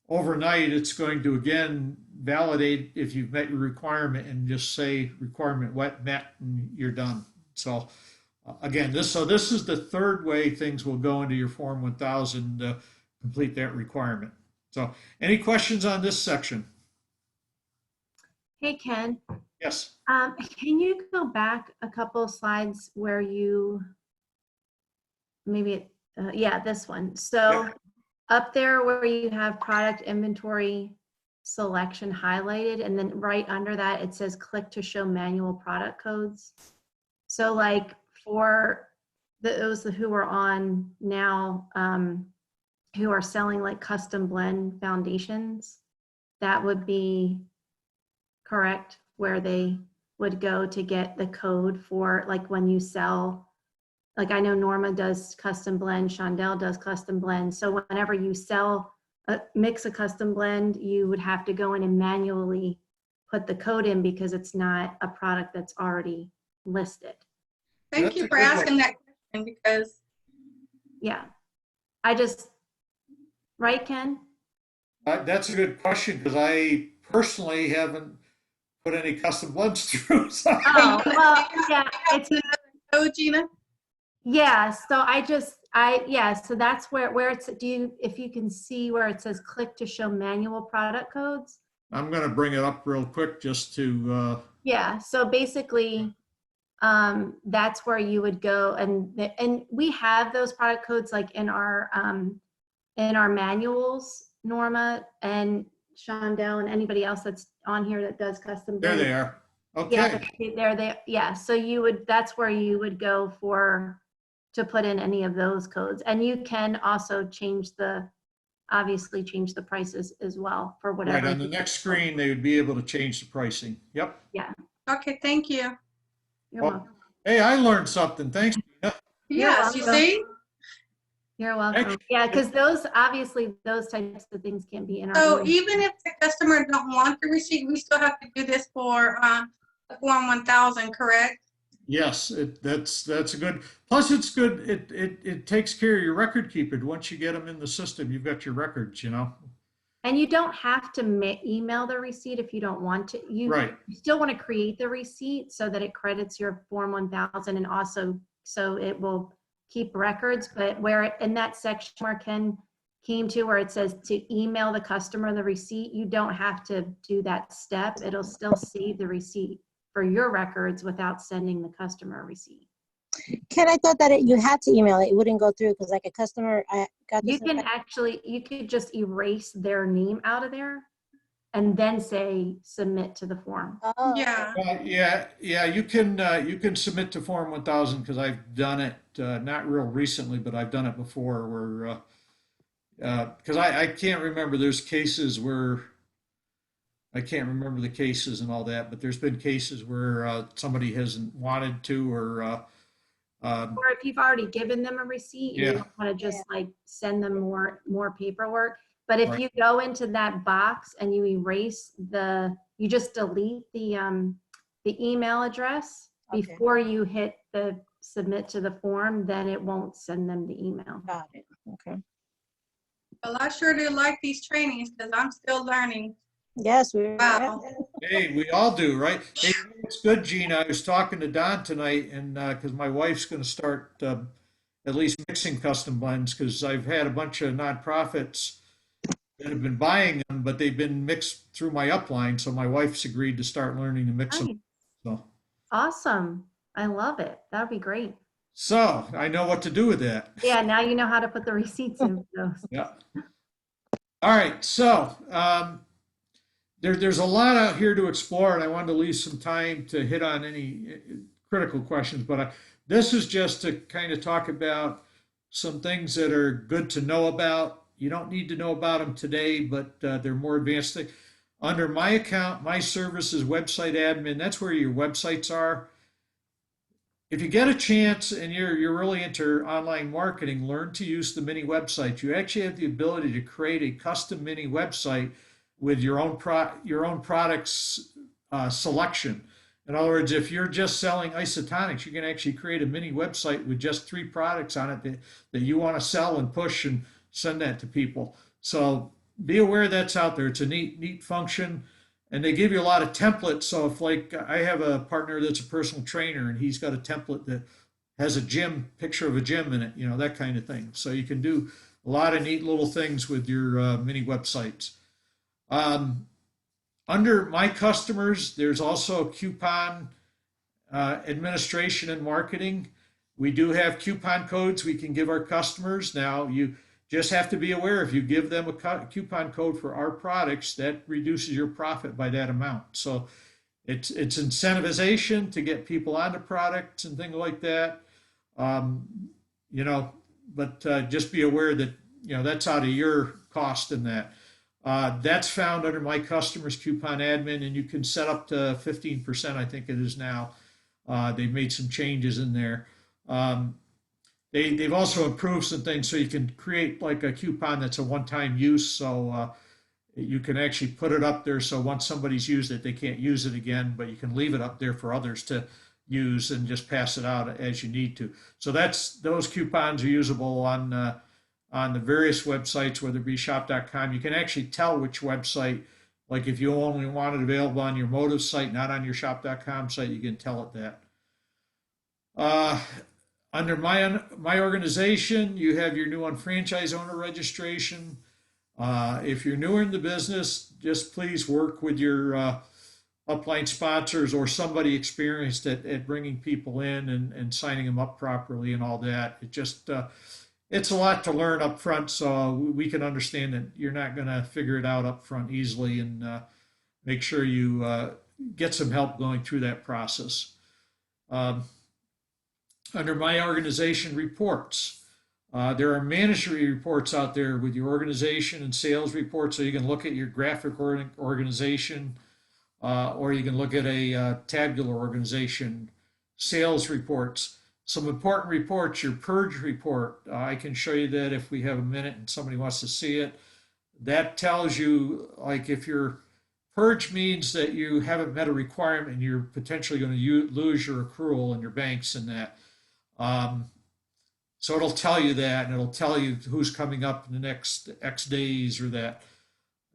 overnight it's going to again validate if you've met your requirement and just say requirement met and you're done. So again, this is the third way things will go into your Form 1000 to complete that requirement. So any questions on this section? Hey, Ken. Yes. Can you go back a couple of slides where you, this one. So Yep. Up there where you have product inventory selection highlighted, and then right under that, it says click to show manual product codes. So like for those who are on now, who are selling like custom blend foundations, that would be correct, where they would go to get the code for like when you sell, like I know Norma does custom blend, Shondell does custom blend. So whenever you mix a custom blend, you would have to go in and manually put the code in because it's not a product that's already listed. Thank you for asking that question because. Yeah, right, Ken? That's a good question because I personally haven't put any custom blends through. So. Oh, well, yeah, it's code, Gina? Yeah, so so that's where it's, if you can see where it says click to show manual product codes. I'm going to bring it up real quick just to. Yeah, so basically, that's where you would go, and we have those product codes like in our manuals, Norma and Shondell and anybody else that's on here that does custom. There they are. Okay. Yeah, so that's where you would go to put in any of those codes. And you can also obviously change the prices as well for whatever. Right, on the next screen, they would be able to change the pricing. Yep. Yeah. Okay, thank you. You're welcome. Hey, I learned something. Thanks. Yes, you see? You're welcome. Yeah, because those types of things can be in our. So even if the customer don't want the receipt, we still have to do this for the Form 1000, correct? Yes, that's a good. Plus, it's good. It takes care of your record keeping. Once you get them in the system, you've got your records. And you don't have to email the receipt if you don't want to. You Right. still want to create the receipt so that it credits your Form 1000 and also so it will keep records. But where in that section where Ken came to where it says to email the customer the receipt, you don't have to do that step. It'll still save the receipt for your records without sending the customer a receipt. Ken, I thought that you had to email it. It wouldn't go through because like a customer, I got this. You could just erase their name out of there and then say submit to the form. Oh, Yeah. Yeah. You can submit to Form 1000 because I've done it not real recently, but I've done it before. Where because I can't remember. There's cases where I can't remember the cases and all that, but there's been cases where somebody hasn't wanted to or. Or if you've already given them a receipt, Yeah. you don't want to just like send them more paperwork. But if Right. you go into that box and you erase you just delete the email address Okay. before you hit the submit to the form, then it won't send them the email. got it. Okay. Well, I sure do like these trainings because I'm still learning. Yes, we. Wow. Hey, we all do, right? Hey, it's good, Gina. I was talking to Don tonight, and because my wife's going to start at least mixing custom blends, because I've had a bunch of nonprofits that have been buying them, but they've been mixed through my upline. So my wife's agreed to start learning to mix them. Nice. So, Awesome. I love it. That would be great. so I know what to do with that. Yeah, now you know how to put the receipts in. Those. Yeah. All right. So there's a lot out here to explore, and I wanted to leave some time to hit on any critical questions. But this is just to kind of talk about some things that are good to know about. You don't need to know about them today, but they're more advanced things. Under my account, my services website admin, that's where your websites are. If you get a chance and you're really into online marketing, learn to use the mini websites. You actually have the ability to create a custom mini website with your own products selection. In other words, if you're just selling isotonics, you can actually create a mini website with just 3 products on it that you want to sell and push and send that to people. So be aware that's out there. It's a neat function. And they give you a lot of templates. So if like I have a partner that's a personal trainer and he's got a template that has a picture of a gym in it, that kind of thing. So you can do a lot of neat little things with your mini websites. Under my customers, there's also coupon administration and marketing. We do have coupon codes we can give our customers. Now, you just have to be aware if you give them a coupon code for our products, that reduces your profit by that amount. So it's incentivization to get people onto products and things like that. But just be aware that, that's out of your cost in that. That's found under my customers coupon admin, and you can set up to 15%, I think it is now. They've made some changes in there. They've also improved some things, so you can create like a coupon that's a one-time use. So you can actually put it up there so once somebody's used it, they can't use it again, but you can leave it up there for others to use and just pass it out as you need to. So those coupons are usable on the various websites, whether it be shop.com. You can actually tell which website, like if you only want it available on your Motive site, not on your shop.com site, you can tell it that. Under my organization, you have your new Unfranchise owner registration. If you're newer in the business, just please work with your upline sponsors or somebody experienced at bringing people in and signing them up properly and all that. It's a lot to learn up front, so we can understand that you're not going to figure it out up front easily, and make sure you get some help going through that process. Under my organization reports, there are management reports out there with your organization and sales reports, so you can look at your graphic organization, or you can look at a tabular organization, sales reports. Some important reports, your purge report. I can show you that if we have a minute and somebody wants to see it. That tells you, like, if you're Purge means that you haven't met a requirement and you're potentially going to lose your accrual in your banks and that. Um, so it'll tell you that, and it'll tell you who's coming up in the next X days or that.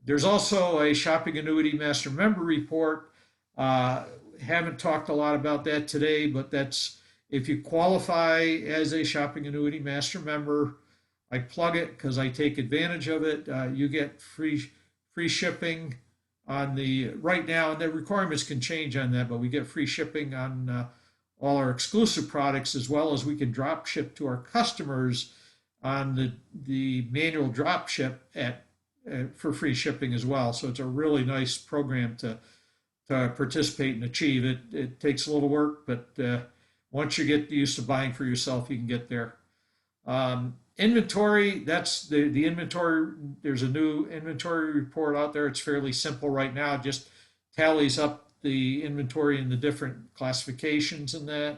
There's also a shopping annuity master member report. Haven't talked a lot about that today, but that's if you qualify as a shopping annuity master member. I plug it because I take advantage of it. You get free shipping on the right now, and the requirements can change on that, but we get free shipping on all our exclusive products, as well as we can drop ship to our customers on the manual drop ship for free shipping as well. So it's a really nice program to participate and achieve. It takes a little work, but once you get used to buying for yourself, you can get there. Inventory, that's the inventory. There's a new inventory report out there. It's fairly simple right now. It just tallies up the inventory in the different classifications and that.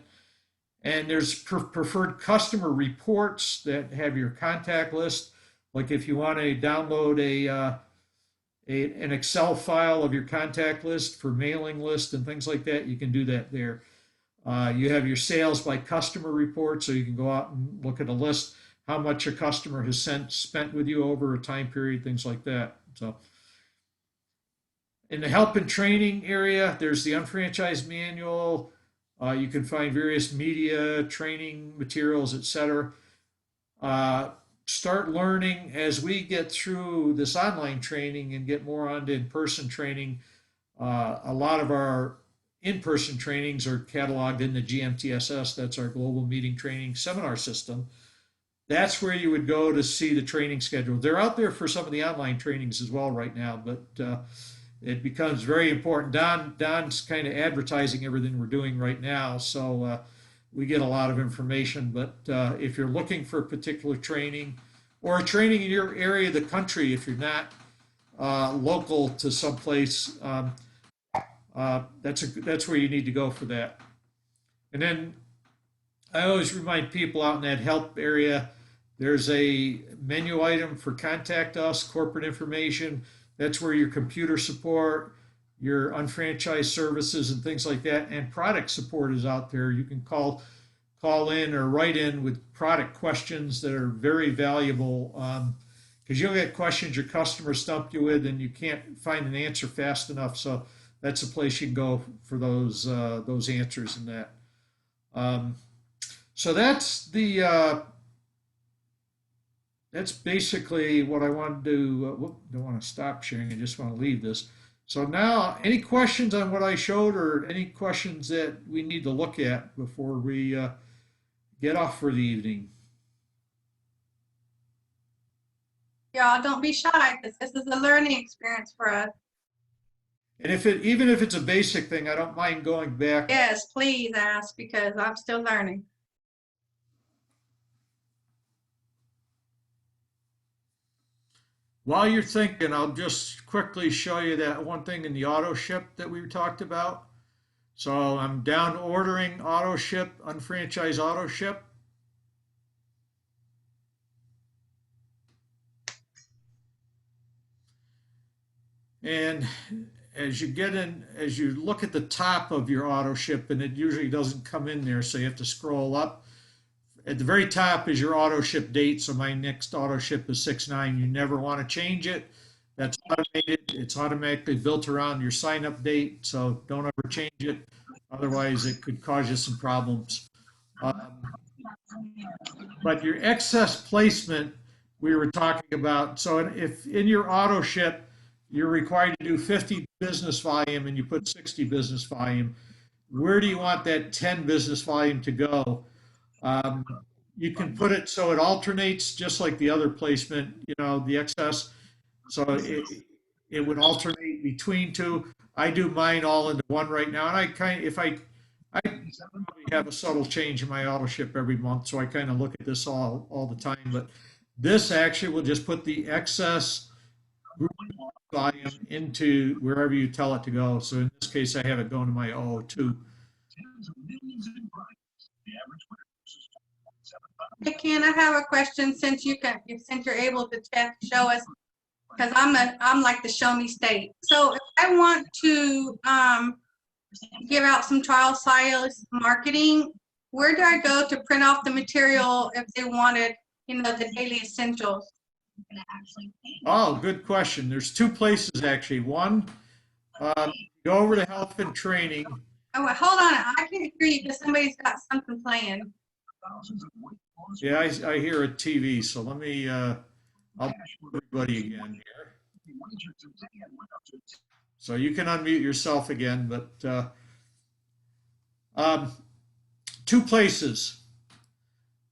And there's preferred customer reports that have your contact list. Like if you want to download an Excel file of your contact list for mailing list and things like that, you can do that there. You have your sales by customer report, so you can go out and look at a list, how much a customer has spent with you over a time period, things like that. So in the help and training area, there's the Unfranchise manual. You can find various media, training materials, etc. Start learning as we get through this online training and get more onto in-person training. A lot of our in-person trainings are cataloged in the GMTSS. That's our global meeting training seminar system. That's where you would go to see the training schedule. They're out there for some of the online trainings as well right now, but it becomes very important. Don's kind of advertising everything we're doing right now, so we get a lot of information. But if you're looking for a particular training or a training in your area of the country, if you're not local to someplace, that's where you need to go for that. And then I always remind people out in that help area, there's a menu item for contact us, corporate information. That's where your computer support, your unfranchised services and things like that, and product support is out there. You can call in or write in with product questions that are very valuable, because you'll get questions your customer stumped you with and you can't find an answer fast enough. So that's a place you can go for those answers and that. So that's that's basically what I want to do. Don't want to stop sharing. I just want to leave this. So now, any questions on what I showed, or any questions that we need to look at before we get off for the evening? Y'all don't be shy, because this is a learning experience for us. And even if it's a basic thing, I don't mind going back. Yes, please ask, because I'm still learning. While you're thinking, I'll just quickly show you that one thing in the auto ship that we talked about. So I'm down to ordering auto ship, unfranchised auto ship. And as you look at the top of your auto ship, and it usually doesn't come in there, so you have to scroll up. At the very top is your auto ship date. So my next auto ship is 6/9. You never want to change it. That's automated. It's automatically built around your sign up date. So don't ever change it. Otherwise, it could cause you some problems. But your excess placement, we were talking about. So if in your auto ship, you're required to do 50 business volume and you put 60 business volume, where do you want that 10 business volume to go? You can put it so it alternates just like the other placement, the excess. So it would alternate between two. I do mine all into one right now. And I probably have a subtle change in my auto ship every month. So I kind of look at this all the time. But this actually will just put the excess volume into wherever you tell it to go. So in this case, I have it going to my 002. Hey, Ken, I have a question, since you're able to show us because I'm like the show me state. So if I want to give out some trial sales marketing, where do I go to print off the material if they wanted, the daily essentials? Oh, good question. There's two places actually. One, go over to health and training. Oh, wait, hold on. I can't hear you because somebody's got something playing. Yeah, I hear a TV, so let me, I'll mute everybody again here. So you can unmute yourself again, but two places.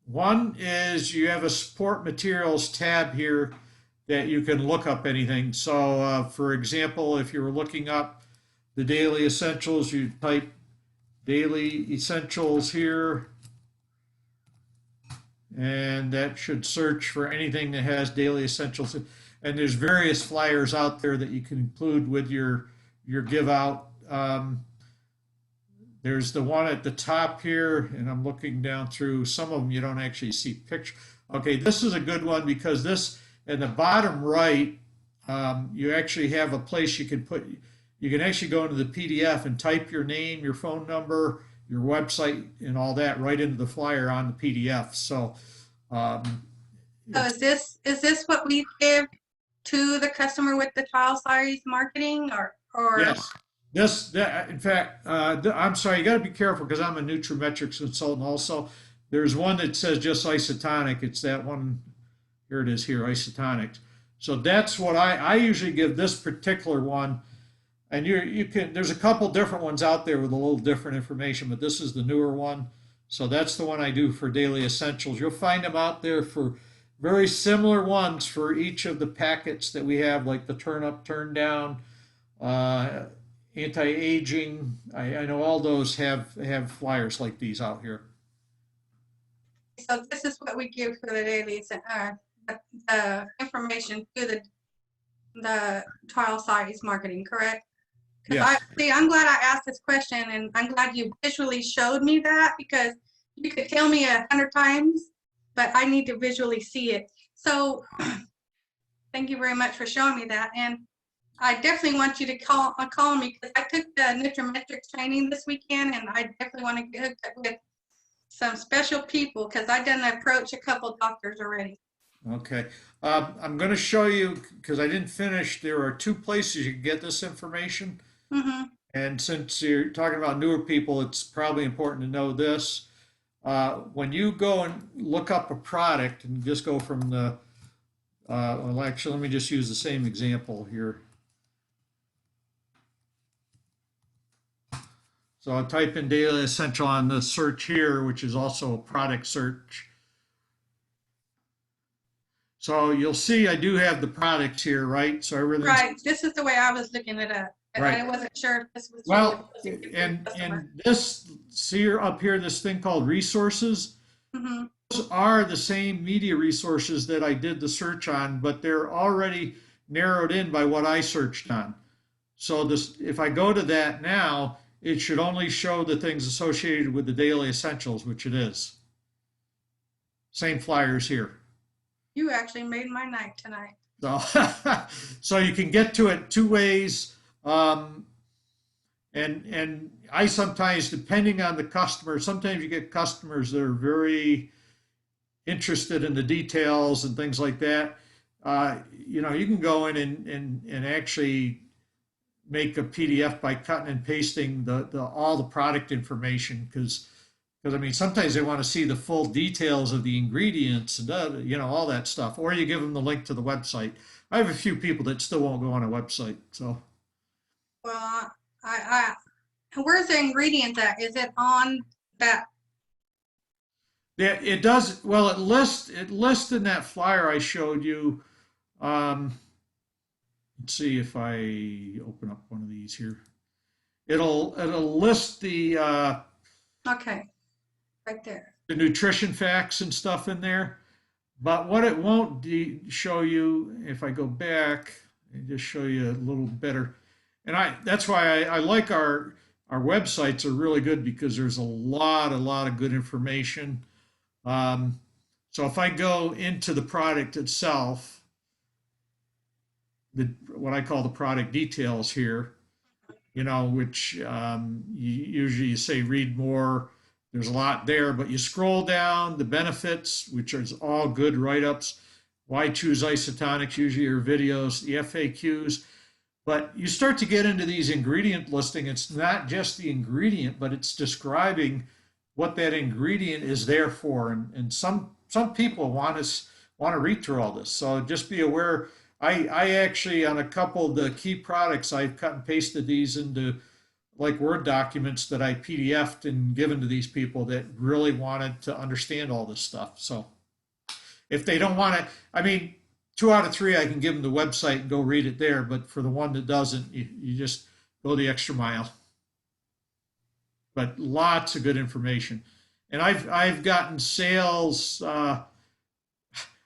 One is you have a support materials tab here that you can look up anything. So for example, if you were looking up the daily essentials, you type daily essentials here, and that should search for anything that has daily essentials. And there's various flyers out there that you can include with your give out. There's the one at the top here, and I'm looking down through some of them. You don't actually see picture. Okay, this is a good one because this in the bottom right, you actually have a place you can put. You can actually go into the PDF and type your name, your phone number, your website, and all that right into the flyer on the PDF. So, So is this what we give to the customer with the trial size marketing, or? yes. In fact, I'm sorry, you got to be careful because I'm a nutrimetrics consultant also. There's one that says just isotonic. It's that one. Here it is here, isotonic. So that's what I usually give this particular one. And you can, there's a couple different ones out there with a little different information, but this is the newer one. So that's the one I do for daily essentials. You'll find them out there for very similar ones for each of the packets that we have, like the turn up, turn down, anti-aging. I know all those have flyers like these out here. So this is what we give for the daily, the information to the trial size marketing, correct? Yes. I'm glad I asked this question, and I'm glad you visually showed me that, because you could tell me 100 times, but I need to visually see it. So thank you very much for showing me that. And I definitely want you to call me, because I took the nutrimetrics training this weekend, and I definitely want to get hooked up with some special people, because I've done approach a couple doctors already. Okay. I'm going to show you, because I didn't finish, there are two places you can get this information. Mm-hmm. And since you're talking about newer people, it's probably important to know this. When you go and look up a product, and just go from the, well, actually, let me just use the same example here. So I'll type in daily essential on the search here, which is also a product search. So you'll see I do have the products here, right? So everything's Right. This is the way I was looking it up. Right. I wasn't sure if this was well, really and this, see up here, this thing called resources. Mm-hmm. Those are the same media resources that I did the search on, but they're already narrowed in by what I searched on. So this, if I go to that now, it should only show the things associated with the daily essentials, which it is. Same flyers here. You actually made my night tonight. So, so you can get to it two ways. And I sometimes, depending on the customer, sometimes you get customers that are very interested in the details and things like that. You know, you can go in and actually make a PDF by cutting and pasting all the product information, because I mean, sometimes they want to see the full details of the ingredients and you know, all that stuff, or you give them the link to the website. I have a few people that still won't go on a website, so. Well, where's the ingredients at? Is it on that? Yeah, it does. Well, it lists in that flyer I showed you. Let's see if I open up one of these here. It'll list the Okay, right there. the nutrition facts and stuff in there. But what it won't show you, if I go back and just show you a little better, and that's why I like our websites are really good, because there's a lot of good information. So if I go into the product itself, what I call the product details here, you know, which usually you say read more. There's a lot there, but you scroll down the benefits, which is all good write-ups. Why choose isotonics? Usually your videos, the FAQs. But you start to get into these ingredient listing. It's not just the ingredient, but it's describing what that ingredient is there for. And some people want to read through all this. So just be aware. I actually, on a couple of the key products, I've cut and pasted these into like Word documents that I PDF'd and given to these people that really wanted to understand all this stuff. So if they don't want to, I mean, 2 out of 3, I can give them the website and go read it there. But for the one that doesn't, you just go the extra mile. But lots of good information. And I've gotten sales. I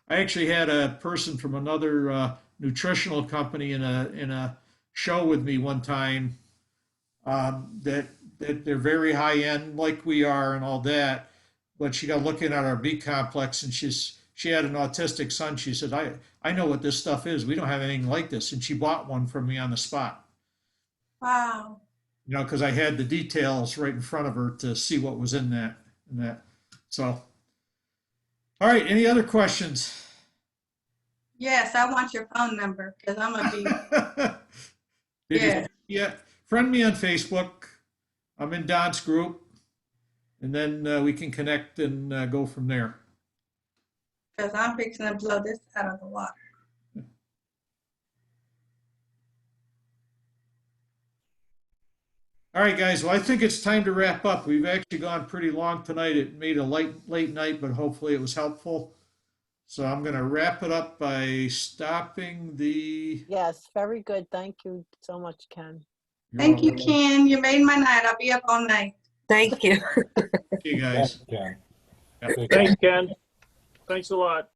actually had a person from another nutritional company in a show with me one time that they're very high end like we are and all that. But she got looking at our B complex and she had an autistic son. She said, I know what this stuff is. We don't have anything like this. And she bought one from me on the spot. Wow. You know, because I had the details right in front of her to see what was in that. So, all right. Any other questions? Yes, I want your phone number because I'm gonna be. Yeah. Yeah. Friend me on Facebook. I'm in Don's group, and then we can connect and go from there. Because I'm fixing to blow this out of the water. All right, guys. Well, I think it's time to wrap up. We've actually gone pretty long tonight. It made a late night, but hopefully it was helpful. So I'm going to wrap it up by stopping the. Yes, very good. Thank you so much, Ken. Thank you, Ken. You made my night. I'll be up all night. Thank you. Okay, guys. Ken. Yep. Thanks, Ken. Thanks a lot.